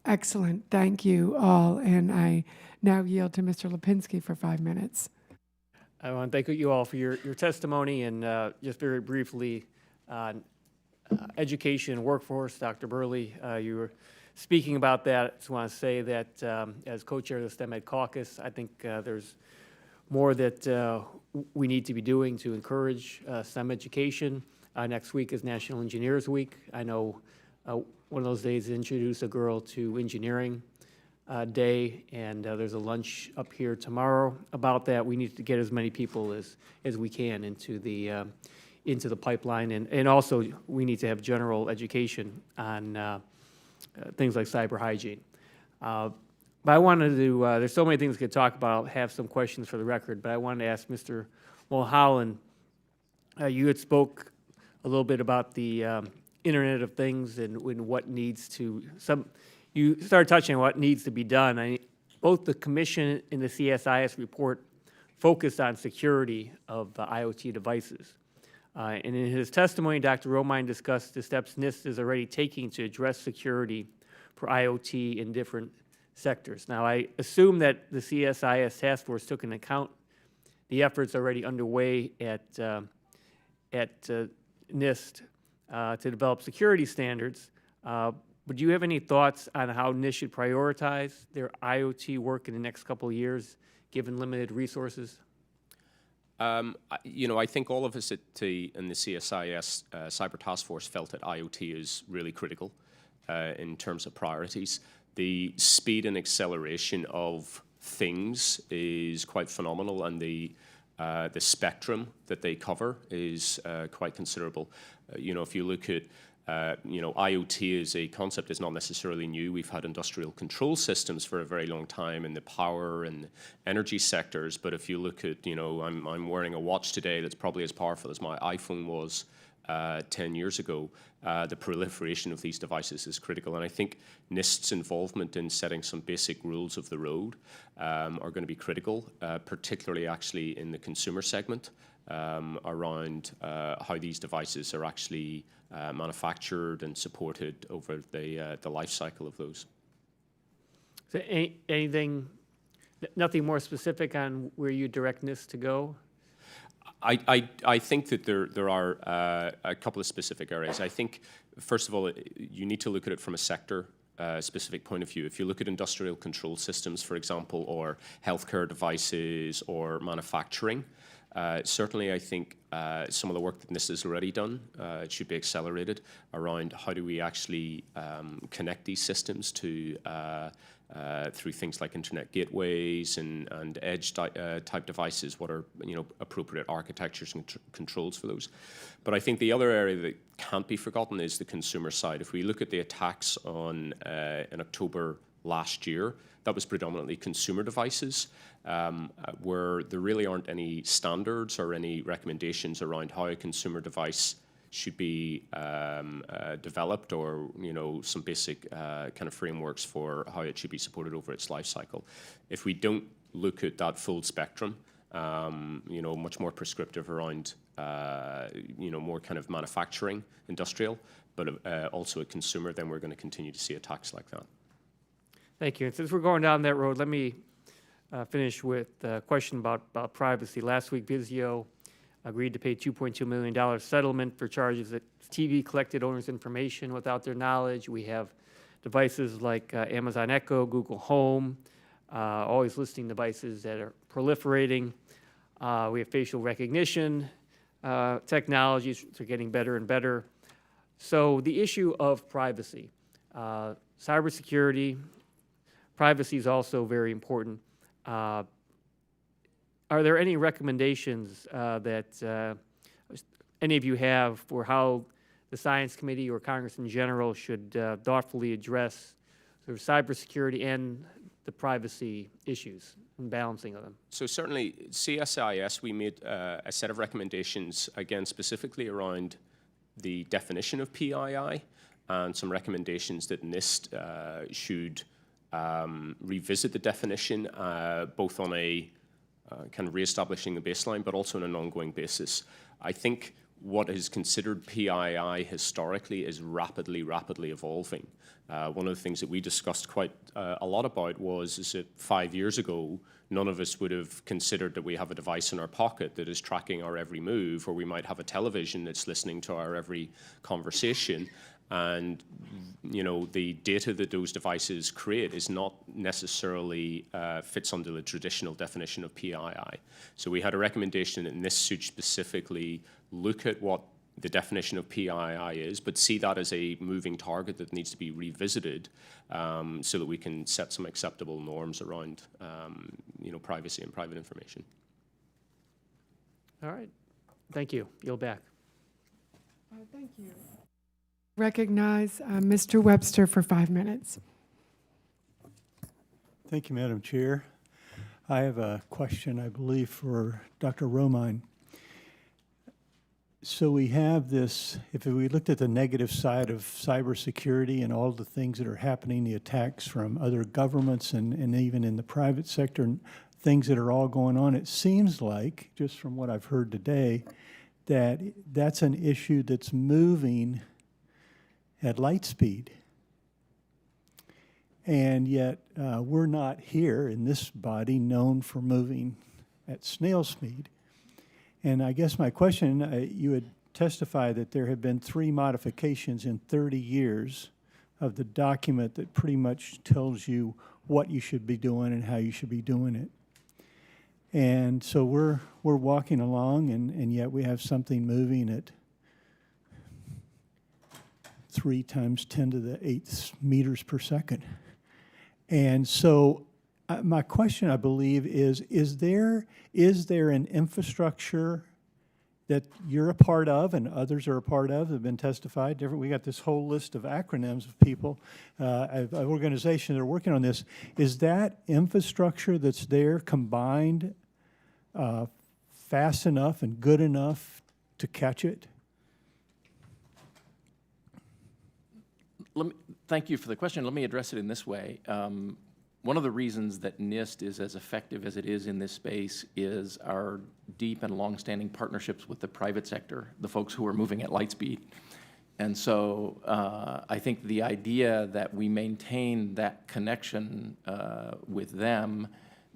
Excellent. Thank you all. And I now yield to Mr. Lipinski for 5 minutes. I want to thank you all for your testimony, and just very briefly on education and workforce. Dr. Burley, you were speaking about that. I just want to say that as co-chair of the STEM Ed Caucus, I think there's more that we need to be doing to encourage STEM education. Next week is National Engineers Week. I know one of those days to introduce a girl to engineering day, and there's a lunch up here tomorrow about that. We need to get as many people as we can into the pipeline, and also we need to have general education on things like cyber hygiene. But I wanted to, there's so many things we could talk about. I'll have some questions for the record, but I wanted to ask Mr. Mulholland, you had spoke a little bit about the Internet of Things and what needs to, you started touching on what needs to be done. Both the Commission and the CSIS report focused on security of IoT devices. And in his testimony, Dr. Romine discussed the steps NIST is already taking to address security for IoT in different sectors. Now, I assume that the CSIS task force took into account the efforts already underway at NIST to develop security standards. But do you have any thoughts on how NIST should prioritize their IoT work in the next couple of years, given limited resources? I think all of us in the CSIS Cyber Task Force felt that IoT is really critical in terms of priorities. The speed and acceleration of things is quite phenomenal, and the spectrum that they cover is quite considerable. If you look at IoT as a concept is not necessarily new. We've had industrial control systems for a very long time in the power and energy sectors. But if you look at, I'm wearing a watch today that's probably as powerful as my iPhone was 10 years ago. The proliferation of these devices is critical. And I think NIST's involvement in setting some basic rules of the road are going to be critical, particularly actually in the consumer segment. Around how these devices are actually manufactured and supported over the life cycle of those. So anything, nothing more specific on where you direct NIST to go? I think that there are a couple of specific areas. I think, first of all, you need to look at it from a sector specific point of view. If you look at industrial control systems, for example, or healthcare devices or manufacturing, certainly I think some of the work that NIST has already done, it should be accelerated around how do we actually connect these systems to through things like internet gateways and edge type devices, what are appropriate architectures and controls for those. But I think the other area that can't be forgotten is the consumer side. If we look at the attacks in October last year, that was predominantly consumer devices, where there really aren't any standards or any recommendations around how a consumer device should be developed, or some basic kind of frameworks for how it should be supported over its life cycle. If we don't look at that full spectrum, much more prescriptive around more kind of manufacturing, industrial, but also a consumer, then we're going to continue to see attacks like that. Thank you. And since we're going down that road, let me finish with a question about privacy. Last week, Vizio agreed to pay $2.2 million settlement for charges that TV collected owners' information without their knowledge. We have devices like Amazon Echo, Google Home, always listing devices that are proliferating. We have facial recognition technologies that are getting better and better. So the issue of privacy, cybersecurity, privacy is also very important. Are there any recommendations that any of you have for how the Science Committee or Congress in general should thoughtfully address sort of cybersecurity and the privacy issues and balancing of them? So certainly, CSIS, we made a set of recommendations, again, specifically around the definition of PII and some recommendations that NIST should revisit the definition, both on a kind of reestablishing the baseline, but also on an ongoing basis. I think what is considered PII historically is rapidly evolving. One of the things that we discussed quite a lot about is that 5 years ago, none of us would have considered that we have a device in our pocket that is tracking our every move, or we might have a television that's listening to our every conversation. And the data that those devices create is not necessarily fits under the traditional definition of PII. So we had a recommendation that NIST should specifically look at what the definition of PII is, but see that as a moving target that needs to be revisited so that we can set some acceptable norms around privacy and private information. All right. Thank you. Yield back. Thank you. Recognize Mr. Webster for 5 minutes. Thank you, Madam Chair. I have a question, I believe, for Dr. Romine. So we have this, if we looked at the negative side of cybersecurity and all the things that are happening, the attacks from other governments and even in the private sector, things that are all going on, it seems like, just from what I've heard today, that that's an issue that's moving at light speed. And yet we're not here in this body known for moving at snail speed. And I guess my question, you had testified that there have been 3 modifications in 30 years of the document that pretty much tells you what you should be doing and how you should be doing it. And so we're walking along, and yet we have something moving at 3 times 10 to the 8th meters per second. And so my question, I believe, is there an infrastructure that you're a part of and others are a part of that have been testified? We got this whole list of acronyms of people, of organizations that are working on this. Is that infrastructure that's there combined fast enough and good enough to catch it? Thank you for the question. Let me address it in this way. One of the reasons that NIST is as effective as it is in this space is our deep and longstanding partnerships with the private sector, the folks who are moving at light speed. And so I think the idea that we maintain that connection with them,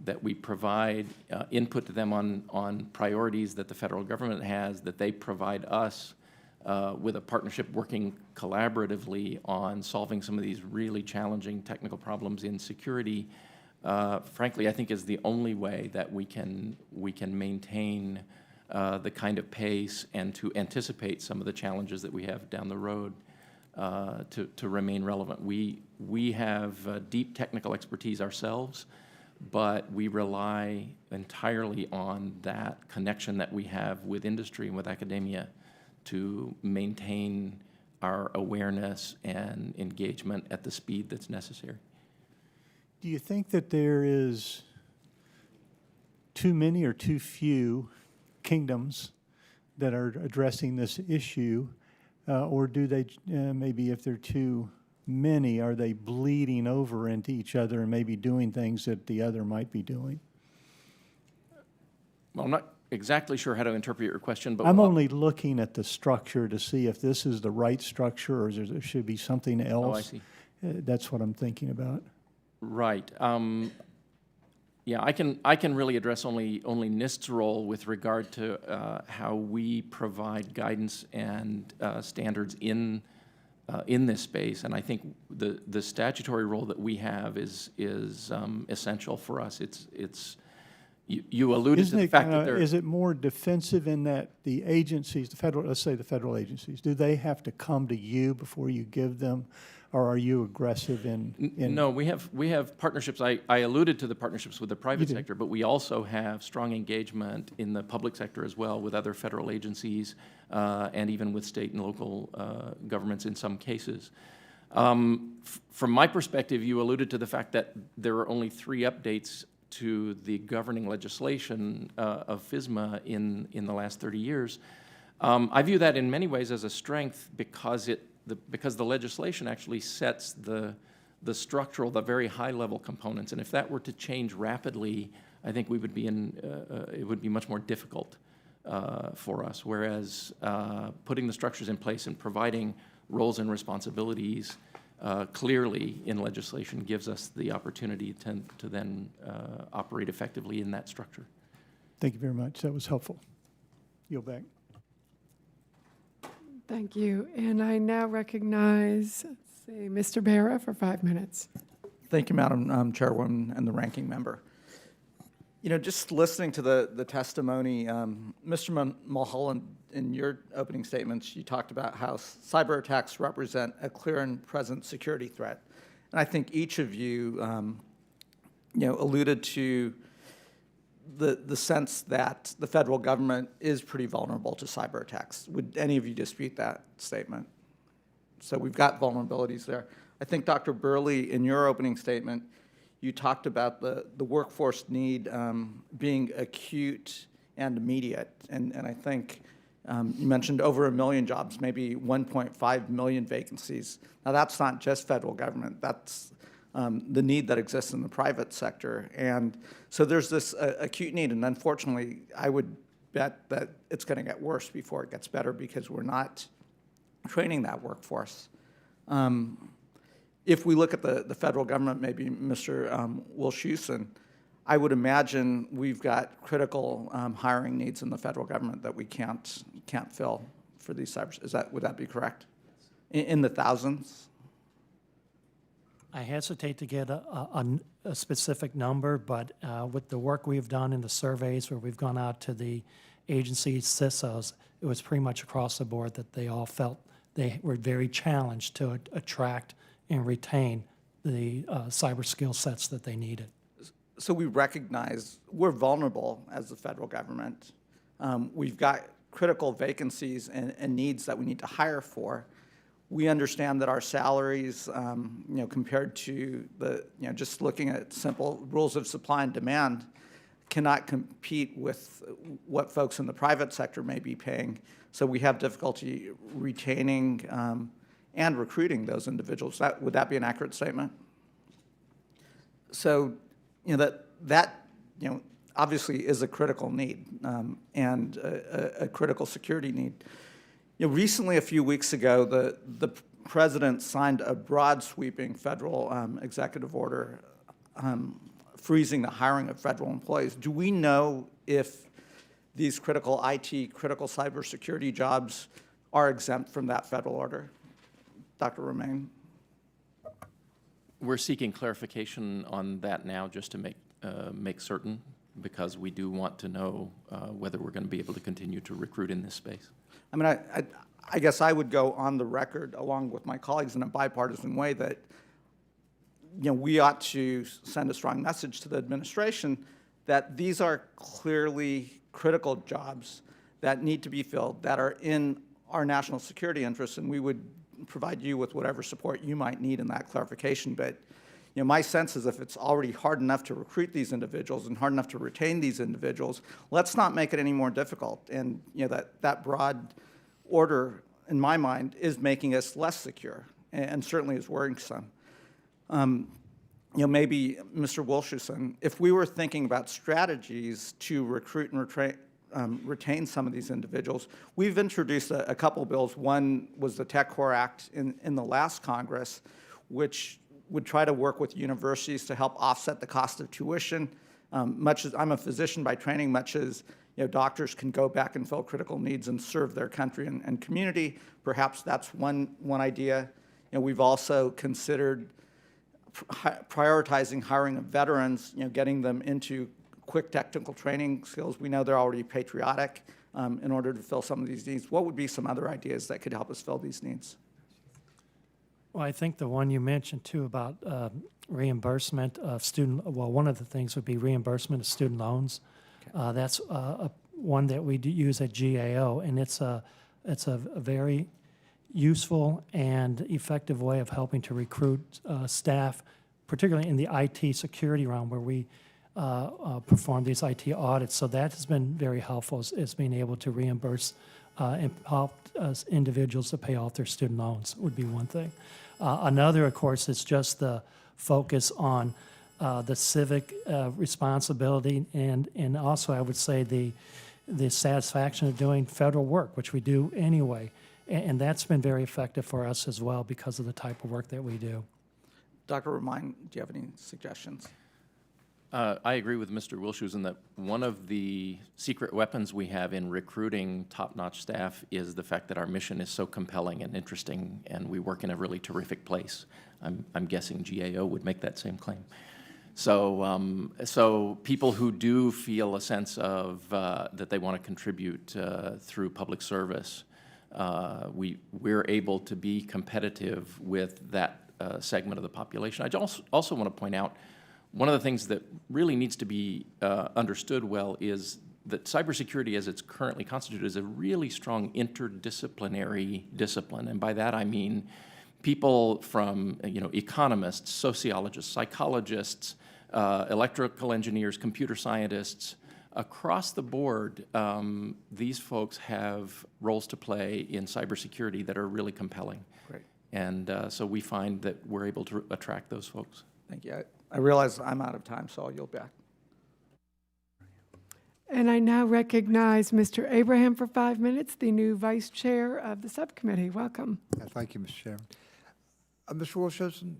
that we provide input to them on priorities that the federal government has, that they provide us with a partnership working collaboratively on solving some of these really challenging technical problems in security, frankly, I think is the only way that we can maintain the kind of pace and to anticipate some of the challenges that we have down the road to remain relevant. We have deep technical expertise ourselves, but we rely entirely on that connection that we have with industry and with academia to maintain our awareness and engagement at the speed that's necessary. Do you think that there is too many or too few kingdoms that are addressing this issue, or do they, maybe if they're too many, are they bleeding over into each other and maybe doing things that the other might be doing? Well, I'm not exactly sure how to interpret your question, but I'm only looking at the structure to see if this is the right structure or there should be something else. Oh, I see. That's what I'm thinking about. Right. Yeah, I can really address only NIST's role with regard to how we provide guidance and standards in this space, and I think the statutory role that we have is essential for us. It's you alluded to the fact that there is it more defensive in that the agencies, let's say the federal agencies, do they have to come to you before you give them, or are you aggressive in? No, we have partnerships. I alluded to the partnerships with the private sector, but we also have strong engagement in the public sector as well with other federal agencies and even with state and local governments in some cases. From my perspective, you alluded to the fact that there are only 3 updates to the governing legislation of FISMA in the last 30 years. I view that in many ways as a strength because the legislation actually sets the structural, the very high level components, and if that were to change rapidly, I think we would be it would be much more difficult for us. Whereas putting the structures in place and providing roles and responsibilities clearly in legislation gives us the opportunity to then operate effectively in that structure. Thank you very much. That was helpful. Yield back. Thank you. And I now recognize, let's see, Mr. Barra for 5 minutes. Thank you, Madam Chairwoman and the ranking member. You know, just listening to the testimony, Mr. Mulholland, in your opening statements, you talked about how cyber attacks represent a clear and present security threat. And I think each of you, alluded to the sense that the federal government is pretty vulnerable to cyber attacks. Would any of you dispute that statement? So we've got vulnerabilities there. I think, Dr. Burley, in your opening statement, you talked about the workforce need being acute and immediate. And I think you mentioned over 1 million jobs, maybe 1.5 million vacancies. Now, that's not just federal government. That's the need that exists in the private sector. And so there's this acute need. And unfortunately, I would bet that it's going to get worse before it gets better because we're not training that workforce. If we look at the federal government, maybe Mr. Wilshusen, I would imagine we've got critical hiring needs in the federal government that we can't fill for these cyber. Would that be correct? In the thousands? I hesitate to get a specific number, but with the work we've done in the surveys where we've gone out to the agencies, CSIS, it was pretty much across the board that they all felt they were very challenged to attract and retain the cyber skill sets that they needed. So we recognize we're vulnerable as the federal government. We've got critical vacancies and needs that we need to hire for. We understand that our salaries, compared to just looking at simple rules of supply and demand, cannot compete with what folks in the private sector may be paying. So we have difficulty retaining and recruiting those individuals. Would that be an accurate statement? So, that obviously is a critical need and a critical security need. Recently, a few weeks ago, the president signed a broad sweeping federal executive order freezing the hiring of federal employees. Do we know if these critical IT, critical cybersecurity jobs are exempt from that federal order? Dr. Romine? We're seeking clarification on that now just to make certain, because we do want to know whether we're going to be able to continue to recruit in this space. I mean, I guess I would go on the record, along with my colleagues in a bipartisan way, that we ought to send a strong message to the administration that these are clearly critical jobs that need to be filled, that are in our national security interests, and we would provide you with whatever support you might need in that clarification. But my sense is if it's already hard enough to recruit these individuals and hard enough to retain these individuals, let's not make it any more difficult. And that broad order, in my mind, is making us less secure and certainly is worrisome. Maybe, Mr. Wilshusen, if we were thinking about strategies to recruit and retain some of these individuals, we've introduced a couple bills. One was the Tech Core Act in the last Congress, which would try to work with universities to help offset the cost of tuition. Much as I'm a physician by training, much as doctors can go back and fill critical needs and serve their country and community, perhaps that's one idea. We've also considered prioritizing hiring of veterans, getting them into quick technical training skills. We know they're already patriotic in order to fill some of these needs. What would be some other ideas that could help us fill these needs? Well, I think the one you mentioned too about reimbursement of one of the things would be reimbursement of student loans. Okay. That's one that we use at GAO, and it's a very useful and effective way of helping to recruit staff, particularly in the IT security realm where we perform these IT audits. So that has been very helpful, is being able to reimburse and help individuals to pay off their student loans would be one thing. Another, of course, is just the focus on the civic responsibility, and also I would say the satisfaction of doing federal work, which we do anyway. And that's been very effective for us as well because of the type of work that we do. Dr. Romine, do you have any suggestions? I agree with Mr. Wilshusen that one of the secret weapons we have in recruiting top-notch staff is the fact that our mission is so compelling and interesting, and we work in a really terrific place. I'm guessing GAO would make that same claim. So, so people who do feel a sense of that they want to contribute through public service, we're able to be competitive with that segment of the population. I also want to point out one of the things that really needs to be understood well is that cybersecurity as it's currently constituted is a really strong interdisciplinary discipline. And by that I mean people from, economists, sociologists, psychologists, electrical engineers, computer scientists, across the board, these folks have roles to play in cybersecurity that are really compelling. Great. And so we find that we're able to attract those folks. Thank you. I realize I'm out of time, so I'll yield back. And I now recognize Mr. Abraham for 5 minutes, the new vice chair of the subcommittee. Welcome. Thank you, Mr. Chairman. Mr. Wilshusen,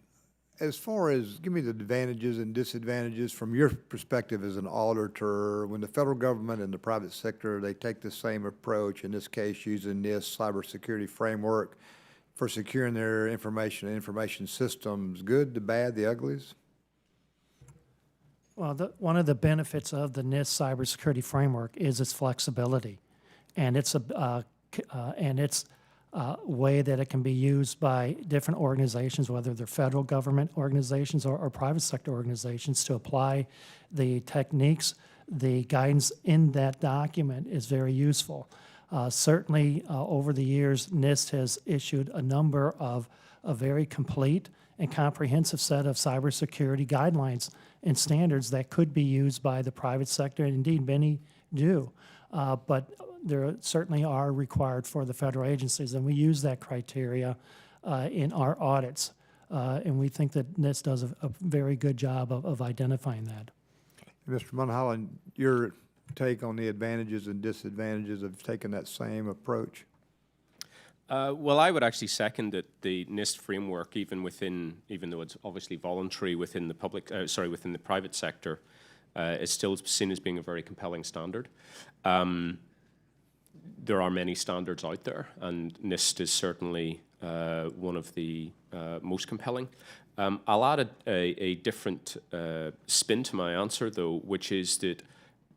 as far as, give me the advantages and disadvantages from your perspective as an auditor, when the federal government and the private sector, they take the same approach, in this case using NIST cybersecurity framework for securing their information and information systems, good, the bad, the uglies? Well, one of the benefits of the NIST cybersecurity framework is its flexibility, and it's a way that it can be used by different organizations, whether they're federal government organizations or private sector organizations, to apply the techniques. The guidance in that document is very useful. Certainly, over the years, NIST has issued a number of a very complete and comprehensive set of cybersecurity guidelines and standards that could be used by the private sector, and indeed many do. But there certainly are required for the federal agencies, and we use that criteria in our audits. And we think that NIST does a very good job of identifying that. Mr. Mulholland, your take on the advantages and disadvantages of taking that same approach? Well, I would actually second that the NIST framework, even though it's obviously voluntary within the within the private sector, is still seen as being a very compelling standard. There are many standards out there, and NIST is certainly one of the most compelling. I'll add a different spin to my answer, though, which is that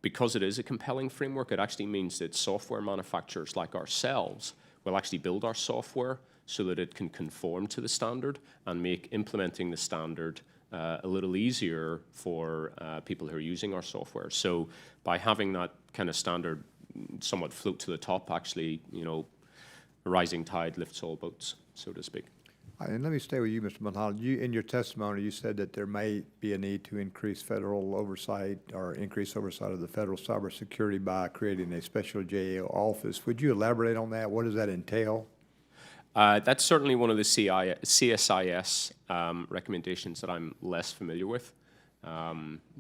because it is a compelling framework, it actually means that software manufacturers like ourselves will actually build our software so that it can conform to the standard and make implementing the standard a little easier for people who are using our software. So by having that kind of standard somewhat float to the top, actually, a rising tide lifts all boats, so to speak. And let me stay with you, Mr. Mulholland. In your testimony, you said that there may be a need to increase federal oversight or increase oversight of the federal cybersecurity by creating a special GAO office. Would you elaborate on that? What does that entail? That's certainly one of the CSIS recommendations that I'm less familiar with.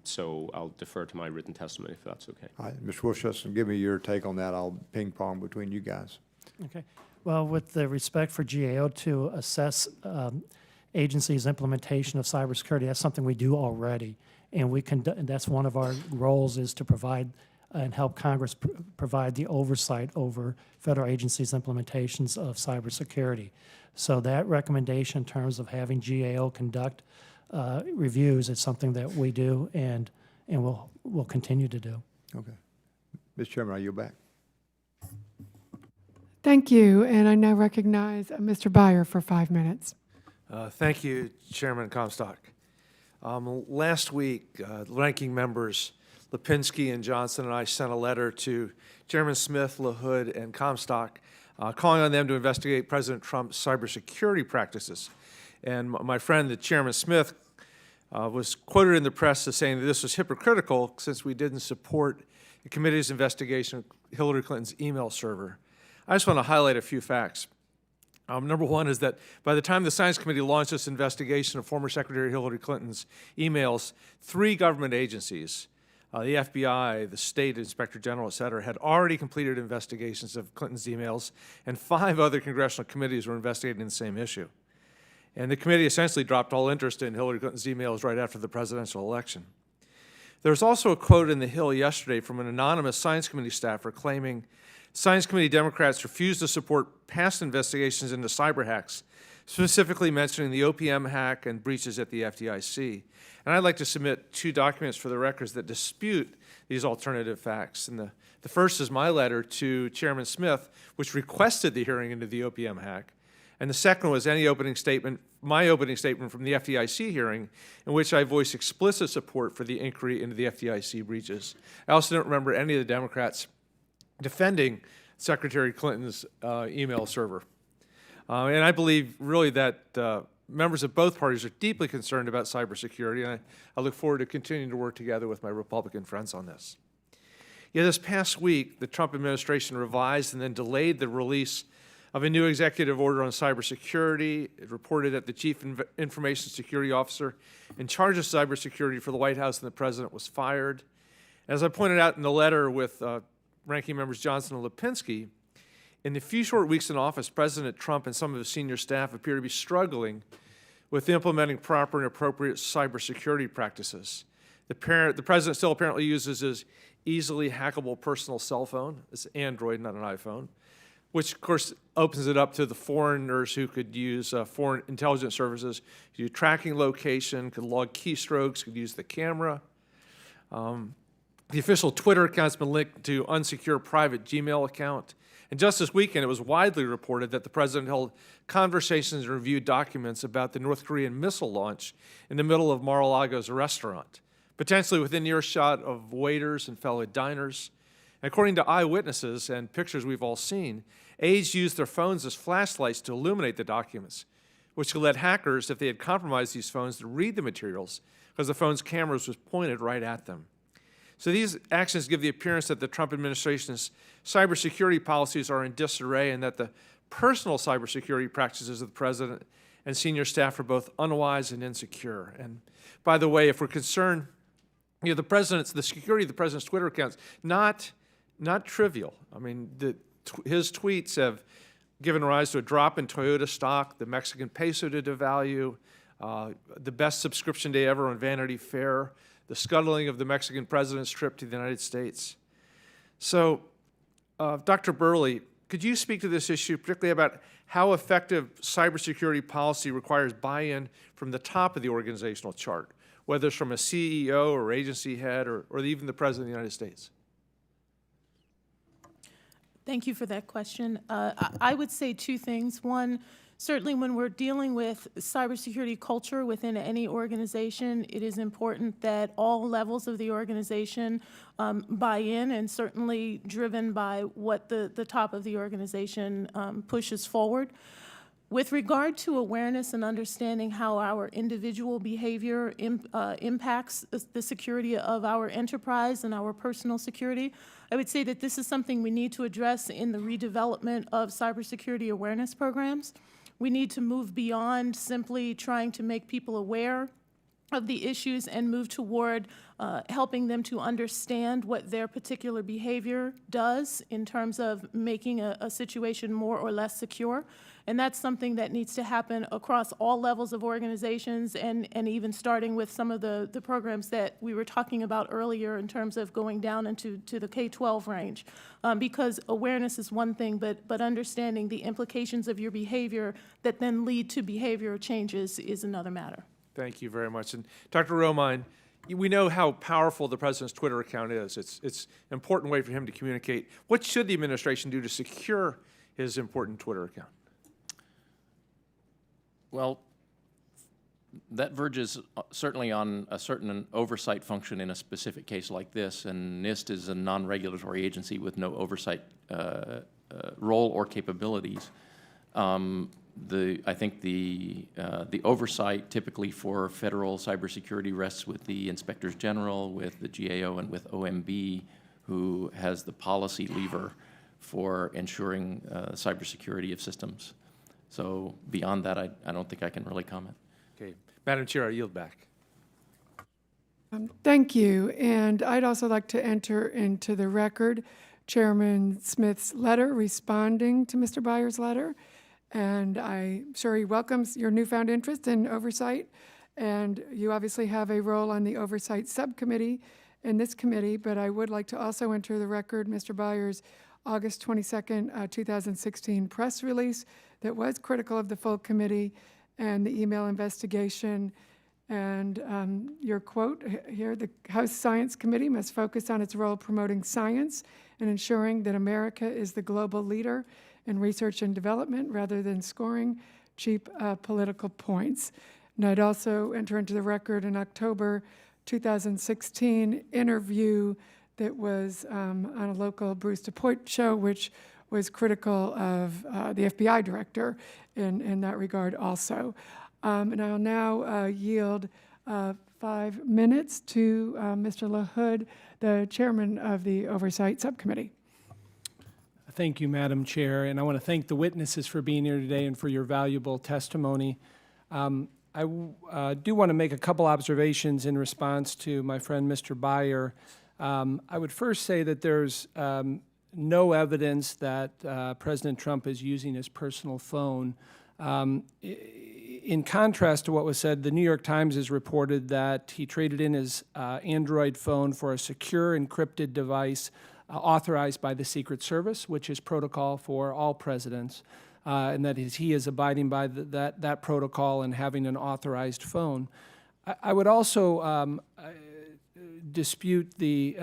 So I'll defer to my written testimony if that's okay. All right, Mr. Wilshusen, give me your take on that. I'll ping pong between you guys. Okay. Well, with the respect for GAO to assess agencies' implementation of cybersecurity, that's something we do already, and that's one of our roles, is to provide and help Congress provide the oversight over federal agencies' implementations of cybersecurity. So that recommendation in terms of having GAO conduct reviews is something that we do and we'll continue to do. Okay. Mr. Chairman, I yield back. Thank you, and I now recognize Mr. Byer for 5 minutes. Thank you, Chairman Comstock. Last week, ranking members Lipinski and Johnson and I sent a letter to Chairman Smith, LaHood, and Comstock, calling on them to investigate President Trump's cybersecurity practices. And my friend, the Chairman Smith, was quoted in the press as saying that this was hypocritical since we didn't support the committee's investigation of Hillary Clinton's email server. I just want to highlight a few facts. Number one is that by the time the Science Committee launched this investigation of former Secretary Hillary Clinton's emails, 3 government agencies, the FBI, the State Inspector General, et cetera, had already completed investigations of Clinton's emails, and 5 other congressional committees were investigating the same issue. And the committee essentially dropped all interest in Hillary Clinton's emails right after the presidential election. There was also a quote in the Hill yesterday from an anonymous Science Committee staffer claiming Science Committee Democrats refused to support past investigations into cyber hacks, specifically mentioning the OPM hack and breaches at the FDIC. And I'd like to submit 2 documents for the records that dispute these alternative facts. And the first is my letter to Chairman Smith, which requested the hearing into the OPM hack. And the second was my opening statement from the FDIC hearing, in which I voiced explicit support for the inquiry into the FDIC breaches. I also don't remember any of the Democrats defending Secretary Clinton's email server. And I believe really that members of both parties are deeply concerned about cybersecurity, and I look forward to continuing to work together with my Republican friends on this. Yet this past week, the Trump administration revised and then delayed the release of a new executive order on cybersecurity. It reported that the chief information security officer in charge of cybersecurity for the White House and the president was fired. As I pointed out in the letter with Ranking Members Johnson and Lipinski, in the few short weeks in office, President Trump and some of his senior staff appear to be struggling with implementing proper and appropriate cybersecurity practices. The president still apparently uses his easily hackable personal cell phone. It's Android, not an iPhone, which of course opens it up to the foreigners who could use foreign intelligence services, could do tracking location, could log keystrokes, could use the camera. The official Twitter account's been linked to unsecure private Gmail account. And just this weekend, it was widely reported that the president held conversations and reviewed documents about the North Korean missile launch in the middle of Mar-a-Lago's restaurant, potentially within earshot of waiters and fellow diners. And according to eyewitnesses and pictures we've all seen, aides used their phones as flashlights to illuminate the documents, which could let hackers, if they had compromised these phones, to read the materials because the phone's cameras was pointed right at them. So these actions give the appearance that the Trump administration's cybersecurity policies are in disarray and that the personal cybersecurity practices of the president and senior staff are both unwise and insecure. And by the way, if we're concerned, the security of the president's Twitter accounts, not trivial. I mean, his tweets have given rise to a drop in Toyota stock, the Mexican peso to devalue, the best subscription day ever on Vanity Fair, the scuttling of the Mexican president's trip to the United States. So, Dr. Burley, could you speak to this issue, particularly about how effective cybersecurity policy requires buy-in from the top of the organizational chart, whether it's from a CEO or agency head or even the President of the United States? Thank you for that question. I would say 2 things. One, certainly when we're dealing with cybersecurity culture within any organization, it is important that all levels of the organization buy in, and certainly driven by what the top of the organization pushes forward. With regard to awareness and understanding how our individual behavior impacts the security of our enterprise and our personal security, I would say that this is something we need to address in the redevelopment of cybersecurity awareness programs. We need to move beyond simply trying to make people aware of the issues and move toward helping them to understand what their particular behavior does in terms of making a situation more or less secure. And that's something that needs to happen across all levels of organizations, and even starting with some of the programs that we were talking about earlier in terms of going down into the K-12 range. Because awareness is one thing, but understanding the implications of your behavior that then lead to behavior changes is another matter. Thank you very much. And Dr. Romine, we know how powerful the president's Twitter account is. It's an important way for him to communicate. What should the administration do to secure his important Twitter account? Well, that verges certainly on a certain oversight function in a specific case like this, and NIST is a non-regulatory agency with no oversight role or capabilities. I think the oversight typically for federal cybersecurity rests with the inspectors general, with the GAO, and with OMB, who has the policy lever for ensuring cybersecurity of systems. So beyond that, I don't think I can really comment. Okay. Madam Chair, I yield back. Thank you. And I'd also like to enter into the record Chairman Smith's letter responding to Mr. Byers' letter. And I'm sure he welcomes your newfound interest in oversight. And you obviously have a role on the Oversight Subcommittee in this committee, but I would like to also enter the record Mr. Byers' August 22nd, 2016 press release that was critical of the full committee and the email investigation. And your quote here, the House Science Committee must focus on its role promoting science and ensuring that America is the global leader in research and development rather than scoring cheap political points. And I'd also enter into the record an October 2016 interview that was on a local Bruce DuPoit show, which was critical of the FBI director in that regard also. And I'll now yield 5 minutes to Mr. LaHood, the chairman of the Oversight Subcommittee. Thank you, Madam Chair, and I want to thank the witnesses for being here today and for your valuable testimony. I do want to make a couple observations in response to my friend Mr. Byer. I would first say that there's no evidence that President Trump is using his personal phone. In contrast to what was said, the New York Times has reported that he traded in his Android phone for a secure encrypted device authorized by the Secret Service, which is protocol for all presidents, and that he is abiding by that protocol and having an authorized phone. I would also dispute the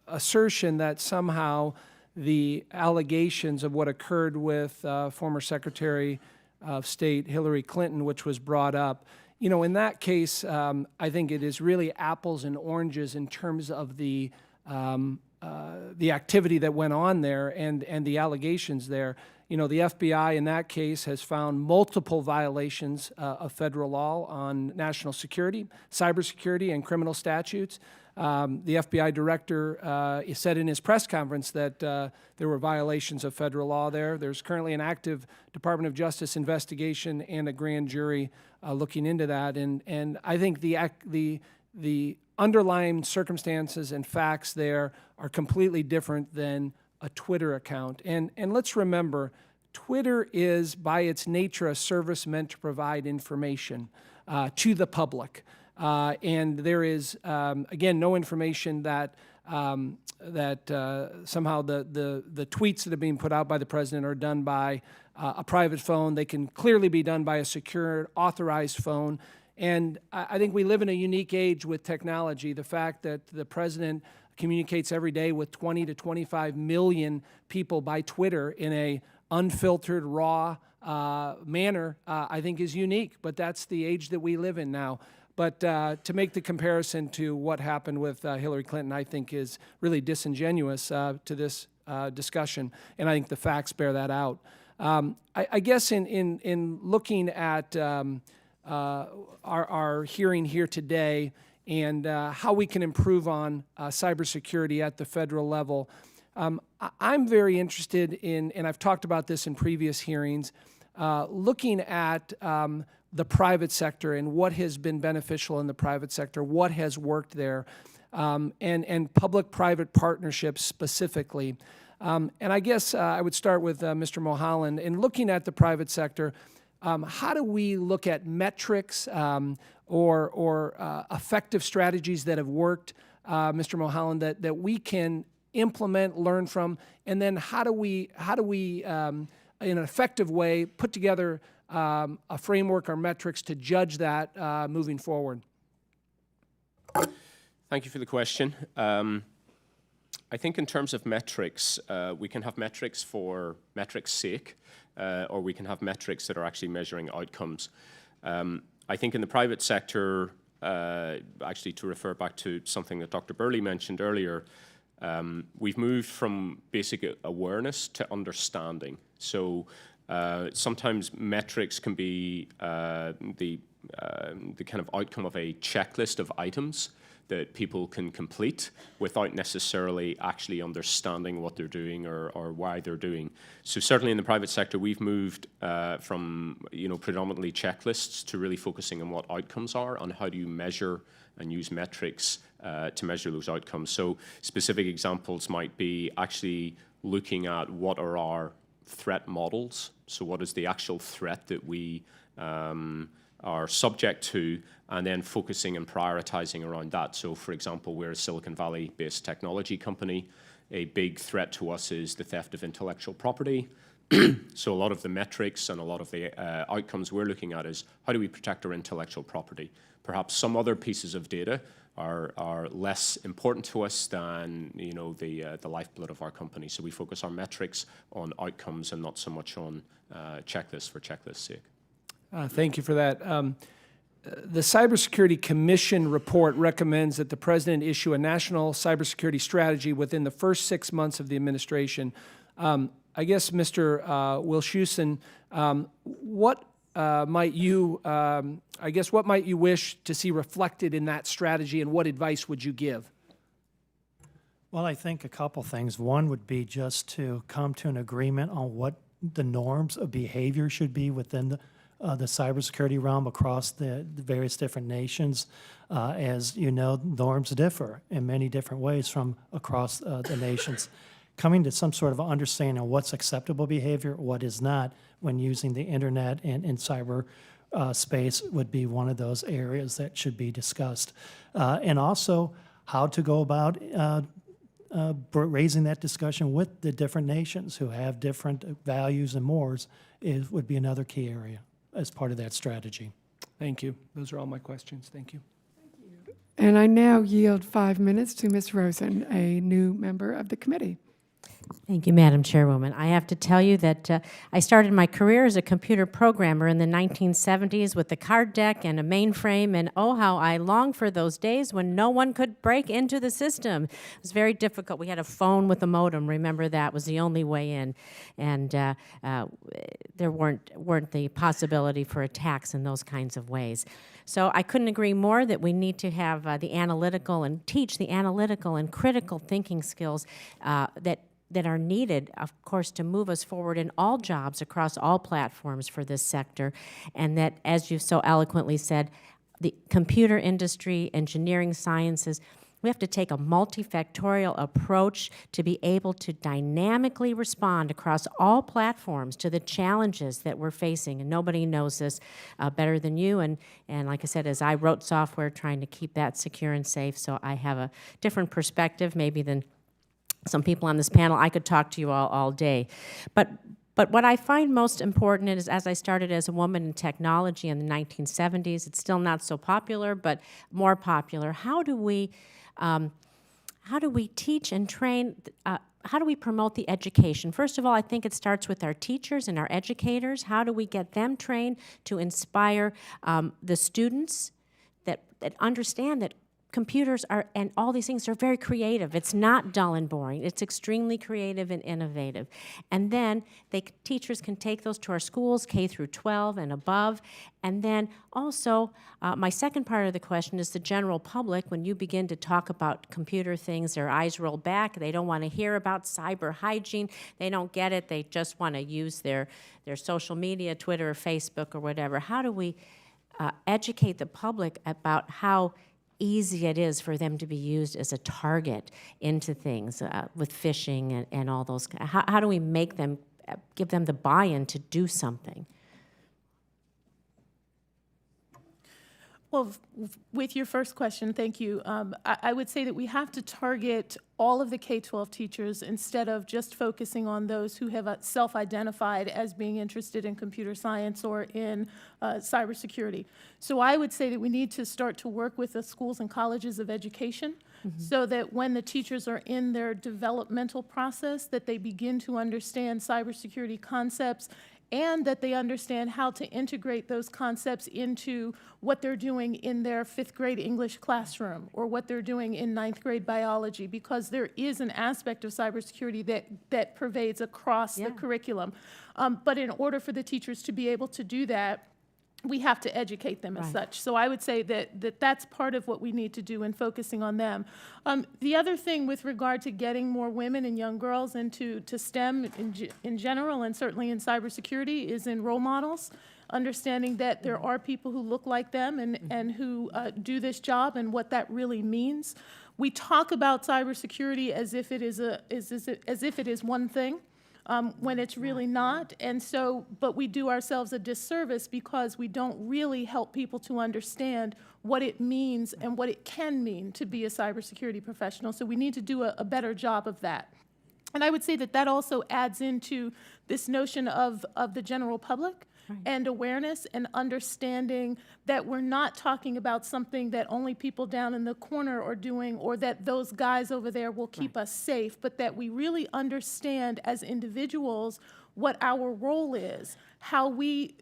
assertion that somehow the allegations of what occurred with former Secretary of State Hillary Clinton, which was brought up, you know, in that case, I think it is really apples and oranges in terms of the activity that went on there and the allegations there. You know, the FBI in that case has found multiple violations of federal law on national security, cybersecurity, and criminal statutes. The FBI director said in his press conference that there were violations of federal law there. There's currently an active Department of Justice investigation and a grand jury looking into that. And I think the underlying circumstances and facts there are completely different than a Twitter account. And let's remember, Twitter is by its nature a service meant to provide information to the public. And there is, again, no information that somehow the tweets that are being put out by the president are done by a private phone. They can clearly be done by a secure, authorized phone. And I think we live in a unique age with technology. The fact that the president communicates every day with 20 to 25 million people by Twitter in a unfiltered, raw manner, I think is unique. But that's the age that we live in now. But to make the comparison to what happened with Hillary Clinton, I think is really disingenuous to this discussion, and I think the facts bear that out. I guess in looking at our hearing here today and how we can improve on cybersecurity at the federal level, I'm very interested in, and I've talked about this in previous hearings, looking at the private sector and what has been beneficial in the private sector, what has worked there, and public-private partnerships specifically. And I guess I would start with Mr. Mulholland. In looking at the private sector, how do we look at metrics or effective strategies that have worked, Mr. Mulholland, that we can implement, learn from, and then how do we in an effective way put together a framework or metrics to judge that moving forward? Thank you for the question. I think in terms of metrics, we can have metrics for metrics' sake, or we can have metrics that are actually measuring outcomes. I think in the private sector, actually to refer back to something that Dr. Burley mentioned earlier, we've moved from basic awareness to understanding. So sometimes metrics can be the kind of outcome of a checklist of items that people can complete without necessarily actually understanding what they're doing or why they're doing. So certainly in the private sector, we've moved from predominantly checklists to really focusing on what outcomes are, on how do you measure and use metrics to measure those outcomes. So specific examples might be actually looking at what are our threat models. So what is the actual threat that we are subject to, and then focusing and prioritizing around that. So for example, we're a Silicon Valley-based technology company. A big threat to us is the theft of intellectual property. So a lot of the metrics and a lot of the outcomes we're looking at is how do we protect our intellectual property? Perhaps some other pieces of data are less important to us than the lifeblood of our company. So we focus our metrics on outcomes and not so much on checklists for checklists' sake. Thank you for that. The Cybersecurity Commission report recommends that the President issue a national cybersecurity strategy within the first 6 months of the administration. I guess, Mr. Wilshusen, what might you wish to see reflected in that strategy, and what advice would you give? Well, I think a couple things. One would be just to come to an agreement on what the norms of behavior should be within the cybersecurity realm across the various different nations. As you know, norms differ in many different ways from across the nations. Coming to some sort of understanding of what's acceptable behavior, what is not, when using the internet and in cyber space would be one of those areas that should be discussed. And also how to go about raising that discussion with the different nations who have different values and mores would be another key area as part of that strategy. Thank you. Those are all my questions. Thank you. And I now yield 5 minutes to Ms. Rosen, a new member of the committee. Thank you, Madam Chairwoman. I have to tell you that I started my career as a computer programmer in the 1970s with a card deck and a mainframe, and oh, how I long for those days when no one could break into the system. It was very difficult. We had a phone with a modem. Remember, that was the only way in, and there weren't the possibility for attacks in those kinds of ways. So I couldn't agree more that we need to have the analytical and teach the analytical and critical thinking skills that are needed, of course, to move us forward in all jobs across all platforms for this sector. And that, as you so eloquently said, the computer industry, engineering sciences, we have to take a multifactorial approach to be able to dynamically respond across all platforms to the challenges that we're facing. And nobody knows this better than you. And like I said, as I wrote software, trying to keep that secure and safe, so I have a different perspective maybe than some people on this panel. I could talk to you all day. But what I find most important is, as I started as a woman in technology in the 1970s, it's still not so popular, but more popular. How do we teach and train? How do we promote the education? First of all, I think it starts with our teachers and our educators. How do we get them trained to inspire the students that understand that computers are, and all these things are very creative. It's not dull and boring. It's extremely creative and innovative. And then teachers can take those to our schools, K through 12 and above. And then also, my second part of the question is the general public. When you begin to talk about computer things, their eyes roll back. They don't want to hear about cyber hygiene. They don't get it. They just want to use their social media, Twitter or Facebook or whatever. How do we educate the public about how easy it is for them to be used as a target into things with phishing and all those? How do we make them, give them the buy-in to do something? Well, with your first question, thank you. I would say that we have to target all of the K-12 teachers instead of just focusing on those who have self-identified as being interested in computer science or in cybersecurity. So I would say that we need to start to work with the schools and colleges of education so that when the teachers are in their developmental process, that they begin to understand cybersecurity concepts and that they understand how to integrate those concepts into what they're doing in their 5th grade English classroom or what they're doing in 9th grade biology, because there is an aspect of cybersecurity that pervades across the curriculum. But in order for the teachers to be able to do that, we have to educate them as Right. such. So I would say that that's part of what we need to do in focusing on them. The other thing with regard to getting more women and young girls into STEM in general, and certainly in cybersecurity, is in role models, understanding that there are people who look like them and who do this job and what that really means. We talk about cybersecurity as if it is one thing. When it's really not. And so, but we do ourselves a disservice because we don't really help people to understand what it means and what it can mean to be a cybersecurity professional. So we need to do a better job of that. And I would say that that also adds into this notion of the general public. Right. And awareness and understanding that we're not talking about something that only people down in the corner are doing or that those guys over there will keep us safe, but that we really understand as individuals what our role is, how we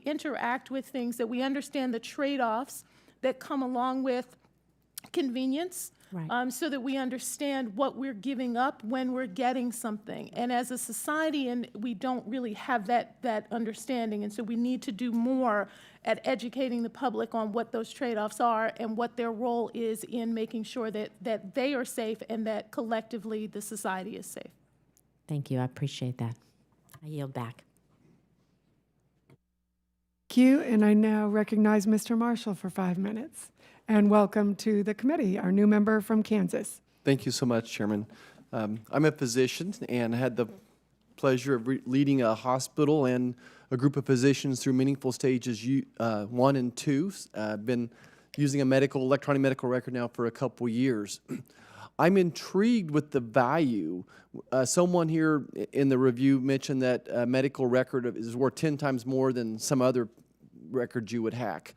interact with things, that we understand the trade-offs that come along with convenience. Right. So that we understand what we're giving up when we're getting something. And as a society, and we don't really have that understanding, and so we need to do more at educating the public on what those trade-offs are and what their role is in making sure that they are safe and that collectively the society is safe. Thank you. I appreciate that. I yield back. Thank you, and I now recognize Mr. Marshall for 5 minutes. And welcome to the committee, our new member from Kansas. Thank you so much, Chairman. I'm a physician and had the pleasure of leading a hospital and a group of physicians through meaningful stages 1 and 2. I've been using a electronic medical record now for a couple years. I'm intrigued with the value. Someone here in the review mentioned that a medical record is worth 10 times more than some other records you would hack.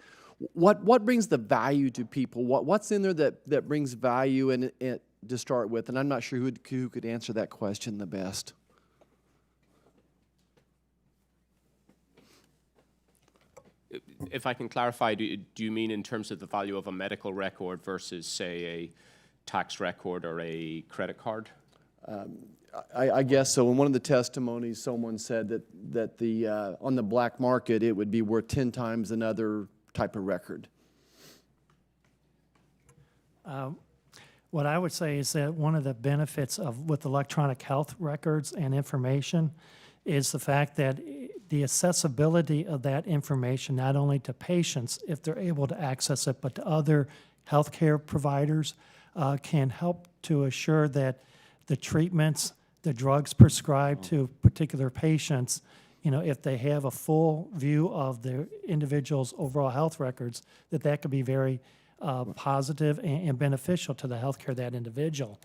What brings the value to people? What's in there that brings value and to start with? And I'm not sure who could answer that question the best. If I can clarify, do you mean in terms of the value of a medical record versus, say, a tax record or a credit card? I guess so. In one of the testimonies, someone said that the on the black market, it would be worth 10 times another type of record. What I would say is that one of the benefits with electronic health records and information is the fact that the accessibility of that information, not only to patients if they're able to access it, but to other healthcare providers, can help to assure that the treatments, the drugs prescribed to particular patients, if they have a full view of the individual's overall health records, that could be very positive and beneficial to the healthcare of that individual.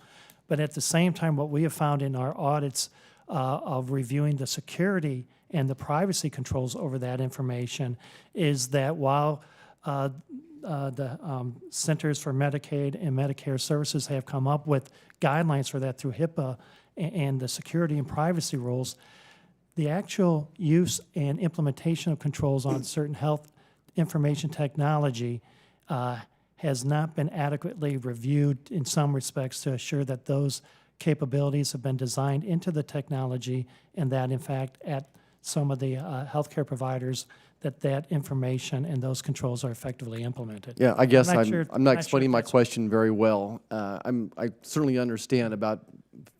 But at the same time, what we have found in our audits of reviewing the security and the privacy controls over that information is that while the Centers for Medicaid and Medicare Services have come up with guidelines for that through HIPAA and the security and privacy rules, the actual use and implementation of controls on certain health information technology has not been adequately reviewed in some respects to assure that those capabilities have been designed into the technology and that, in fact, at some of the healthcare providers, that information and those controls are effectively implemented. Yeah, I guess I'm not explaining my question very well. I certainly understand about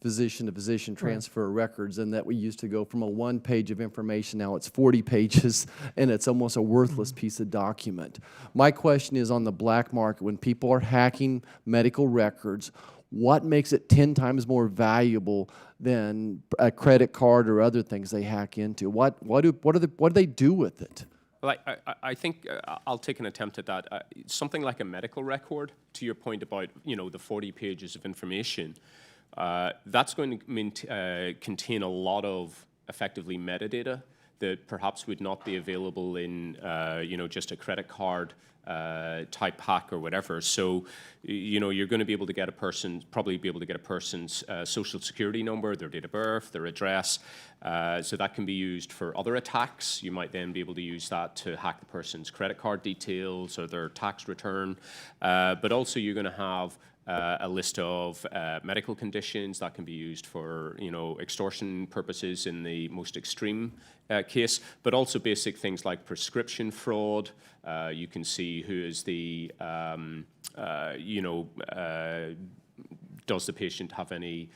physician-to-physician transfer of records and that we used to go from a 1 page of information, now it's 40 pages, and it's almost a worthless piece of document. My question is on the black market, when people are hacking medical records, what makes it 10 times more valuable than a credit card or other things they hack into? What do they do with it? Well, I think I'll take an attempt at that. Something like a medical record, to your point about the 40 pages of information, that's going to contain a lot of effectively metadata that perhaps would not be available in just a credit card type hack or whatever. So, you're going to be able to get probably be able to get a person's social security number, their date of birth, their address. So that can be used for other attacks. You might then be able to use that to hack the person's credit card details or their tax return. But also you're going to have a list of medical conditions that can be used for, extortion purposes in the most extreme case, but also basic things like prescription fraud. You can see who is the, does the patient have any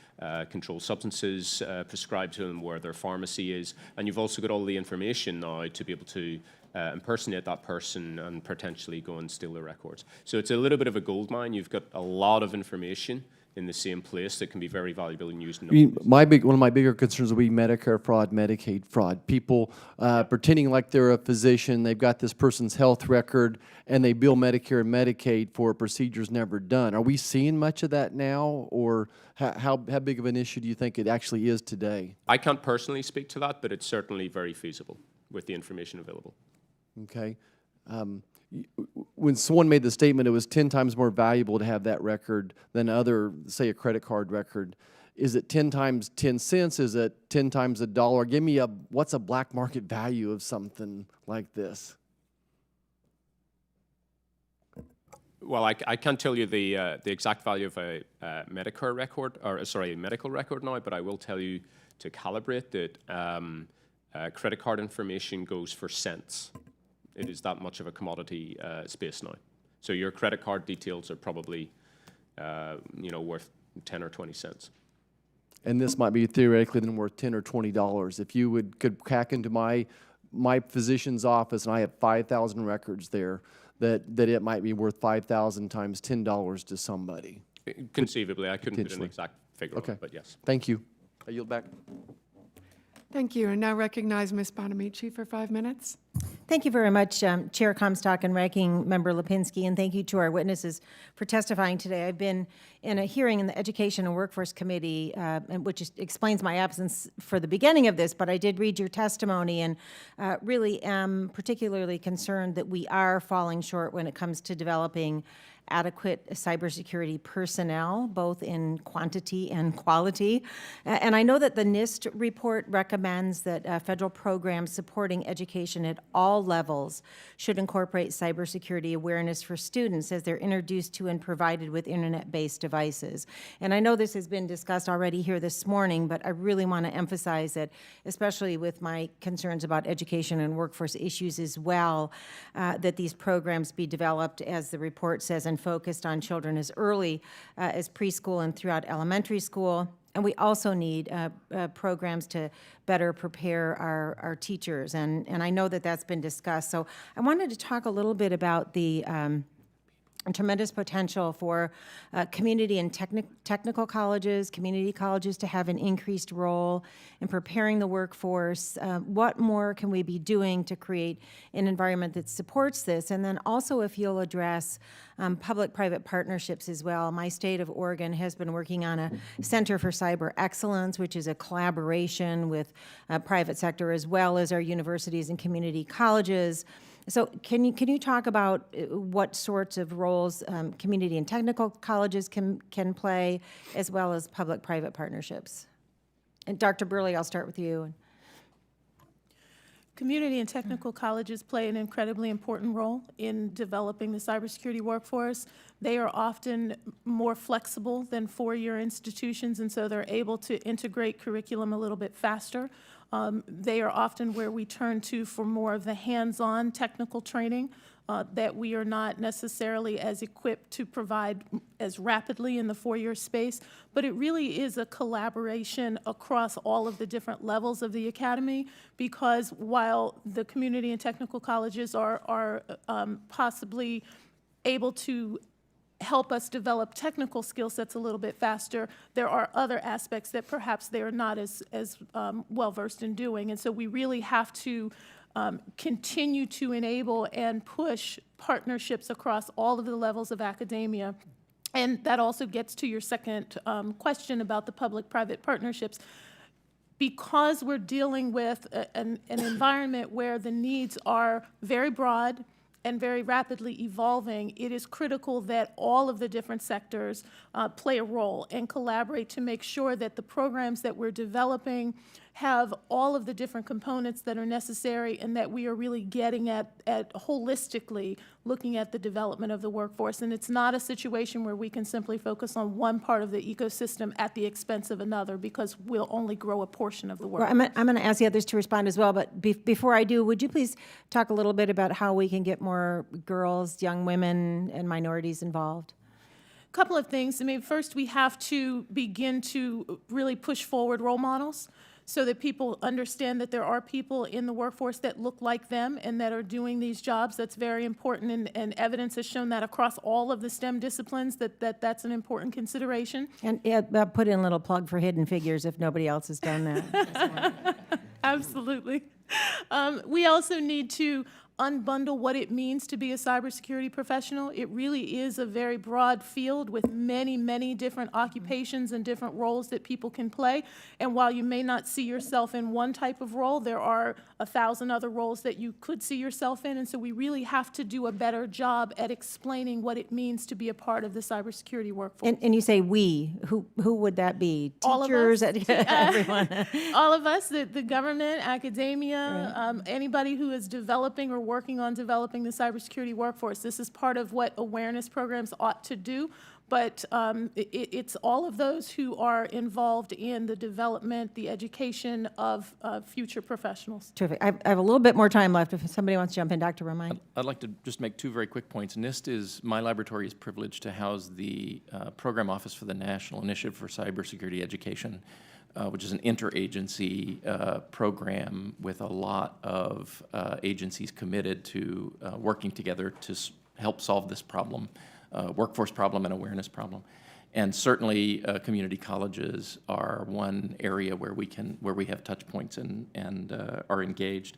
controlled substances prescribed to them, where their pharmacy is, and you've also got all the information now to be able to impersonate that person and potentially go and steal their records. So it's a little bit of a gold mine. You've got a lot of information in the same place that can be very valuable and used. One of my bigger concerns will be Medicare fraud, Medicaid fraud. People pretending like they're a physician, they've got this person's health record, and they bill Medicare and Medicaid for procedures never done. Are we seeing much of that now, or how big of an issue do you think it actually is today? I can't personally speak to that, but it's certainly very feasible with the information available. Okay. When someone made the statement it was 10 times more valuable to have that record than say a credit card record, is it 10 times 10 cents? Is it 10 times $1? Give me what's a black market value of something like this? Well, I can't tell you the exact value of a Medicare record, a medical record now, but I will tell you to calibrate that credit card information goes for cents. It is that much of a commodity space now. So your credit card details are probably, worth 10 or 20 cents. And this might be theoretically then worth $10 or $20. If you could hack into my physician's office and I have 5,000 records there, that it might be worth 5,000 times $10 to somebody. Conceivably, I couldn't put an exact figure on it, but yes. Thank you. I yield back. Thank you. And now recognize Ms. Bonamici for 5 minutes. Thank you very much, Chair Comstock and Ranking Member Lipinski, and thank you to our witnesses for testifying today. I've been in a hearing in the Education and Workforce Committee, which explains my absence for the beginning of this, but I did read your testimony and really am particularly concerned that we are falling short when it comes to developing adequate cybersecurity personnel, both in quantity and quality. And I know that the NIST report recommends that federal programs supporting education at all levels should incorporate cybersecurity awareness for students as they're introduced to and provided with internet-based devices. And I know this has been discussed already here this morning, but I really want to emphasize that, especially with my concerns about education and workforce issues as well, that these programs be developed, as the report says, and focused on children as early as preschool and throughout elementary school. And we also need programs to better prepare our teachers. And I know that that's been discussed. So I wanted to talk a little bit about the tremendous potential for community and technical colleges, community colleges to have an increased role in preparing the workforce. What more can we be doing to create an environment that supports this? And then also, if you'll address public-private partnerships as well. My state of Oregon has been working on a Center for Cyber Excellence, which is a collaboration with private sector as well as our universities and community colleges. So can you talk about what sorts of roles community and technical colleges can play, as well as public-private partnerships? And Dr. Burley, I'll start with you. Community and technical colleges play an incredibly important role in developing the cybersecurity workforce. They are often more flexible than four-year institutions, and so they're able to integrate curriculum a little bit faster. They are often where we turn to for more of the hands-on technical training that we are not necessarily as equipped to provide as rapidly in the four-year space, but it really is a collaboration across all of the different levels of the academy, because while the community and technical colleges are possibly able to help us develop technical skill sets a little bit faster, there are other aspects that perhaps they are not as well-versed in doing. And so we really have to continue to enable and push partnerships across all of the levels of academia. And that also gets to your second question about the public-private partnerships. Because we're dealing with an environment where the needs are very broad and very rapidly evolving, it is critical that all of the different sectors play a role and collaborate to make sure that the programs that we're developing have all of the different components that are necessary, and that we are really getting at holistically looking at the development of the workforce. And it's not a situation where we can simply focus on one part of the ecosystem at the expense of another, because we'll only grow a portion of the work. Well, I'm going to ask the others to respond as well, but before I do, would you please talk a little bit about how we can get more girls, young women, and minorities involved? Couple of things. I mean, first, we have to begin to really push forward role models so that people understand that there are people in the workforce that look like them and that are doing these jobs. That's very important, and evidence has shown that across all of the STEM disciplines, that's an important consideration. And I'll put in a little plug for Hidden Figures if nobody else has done that. Absolutely. We also need to unbundle what it means to be a cybersecurity professional. It really is a very broad field with many, many different occupations and different roles that people can play. And while you may not see yourself in one type of role, there are 1,000 other roles that you could see yourself in. And so we really have to do a better job at explaining what it means to be a part of the cybersecurity workforce. And you say we, who would that be? All of Teachers, us. everyone? All of us, the government, academia, anybody who is developing or working on developing the cybersecurity workforce. This is part of what awareness programs ought to do, but it's all of those who are involved in the development, the education of future professionals. Terrific. I have a little bit more time left if somebody wants to jump in. Dr. Romine. I'd like to just make two very quick points. My laboratory is privileged to house the Program Office for the National Initiative for Cybersecurity Education, which is an interagency program with a lot of agencies committed to working together to help solve this problem, workforce problem and awareness problem. And certainly community colleges are one area where we have touch points and are engaged.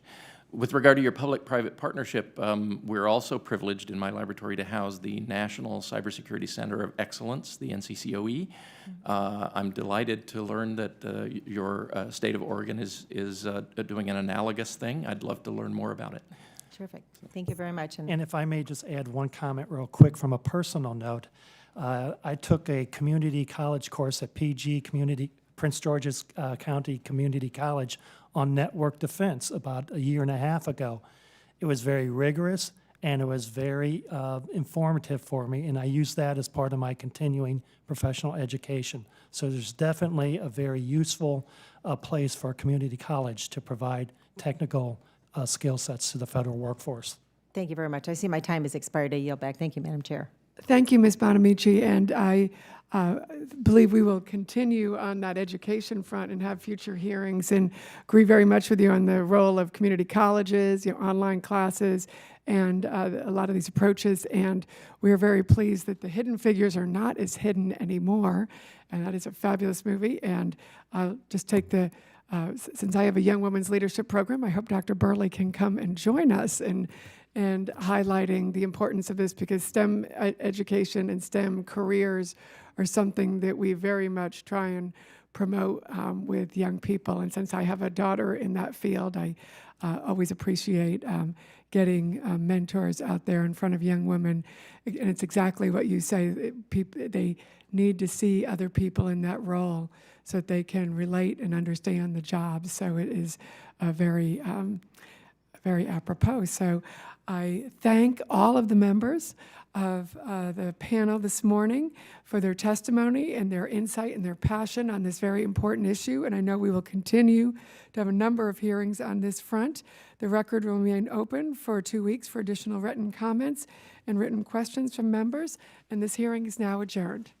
With regard to your public-private partnership, we're also privileged in my laboratory to house the National Cybersecurity Center of Excellence, the NCCOE. I'm delighted to learn that your state of Oregon is doing an analogous thing. I'd love to learn more about it. Terrific. Thank you very much. And if I may just add one comment real quick from a personal note, I took a community college course at PG Prince George's County Community College on network defense about a year and a half ago. It was very rigorous and it was very informative for me, and I used that as part of my continuing professional education. So there's definitely a very useful place for a community college to provide technical skill sets to the federal workforce. Thank you very much. I see my time has expired. I yield back. Thank you, Madam Chair. Thank you, Ms. Bonamici, and I believe we will continue on that education front and have future hearings, and agree very much with you on the role of community colleges, online classes, and a lot of these approaches. And we are very pleased that the Hidden Figures are not as hidden anymore, and that is a fabulous movie. And I'll just take since I have a Young Women's Leadership Program, I hope Dr. Burley can come and join us and highlighting the importance of this, because STEM education and STEM careers are something that we very much try and promote with young people. And since I have a daughter in that field, I always appreciate getting mentors out there in front of young women. And it's exactly what you say. They need to see other people in that role so that they can relate and understand the job. So it is very apropos. So I thank all of the members of the panel this morning for their testimony and their insight and their passion on this very important issue. And I know we will continue to have a number of hearings on this front. The record will remain open for 2 weeks for additional written comments and written questions from members. And this hearing is now adjourned.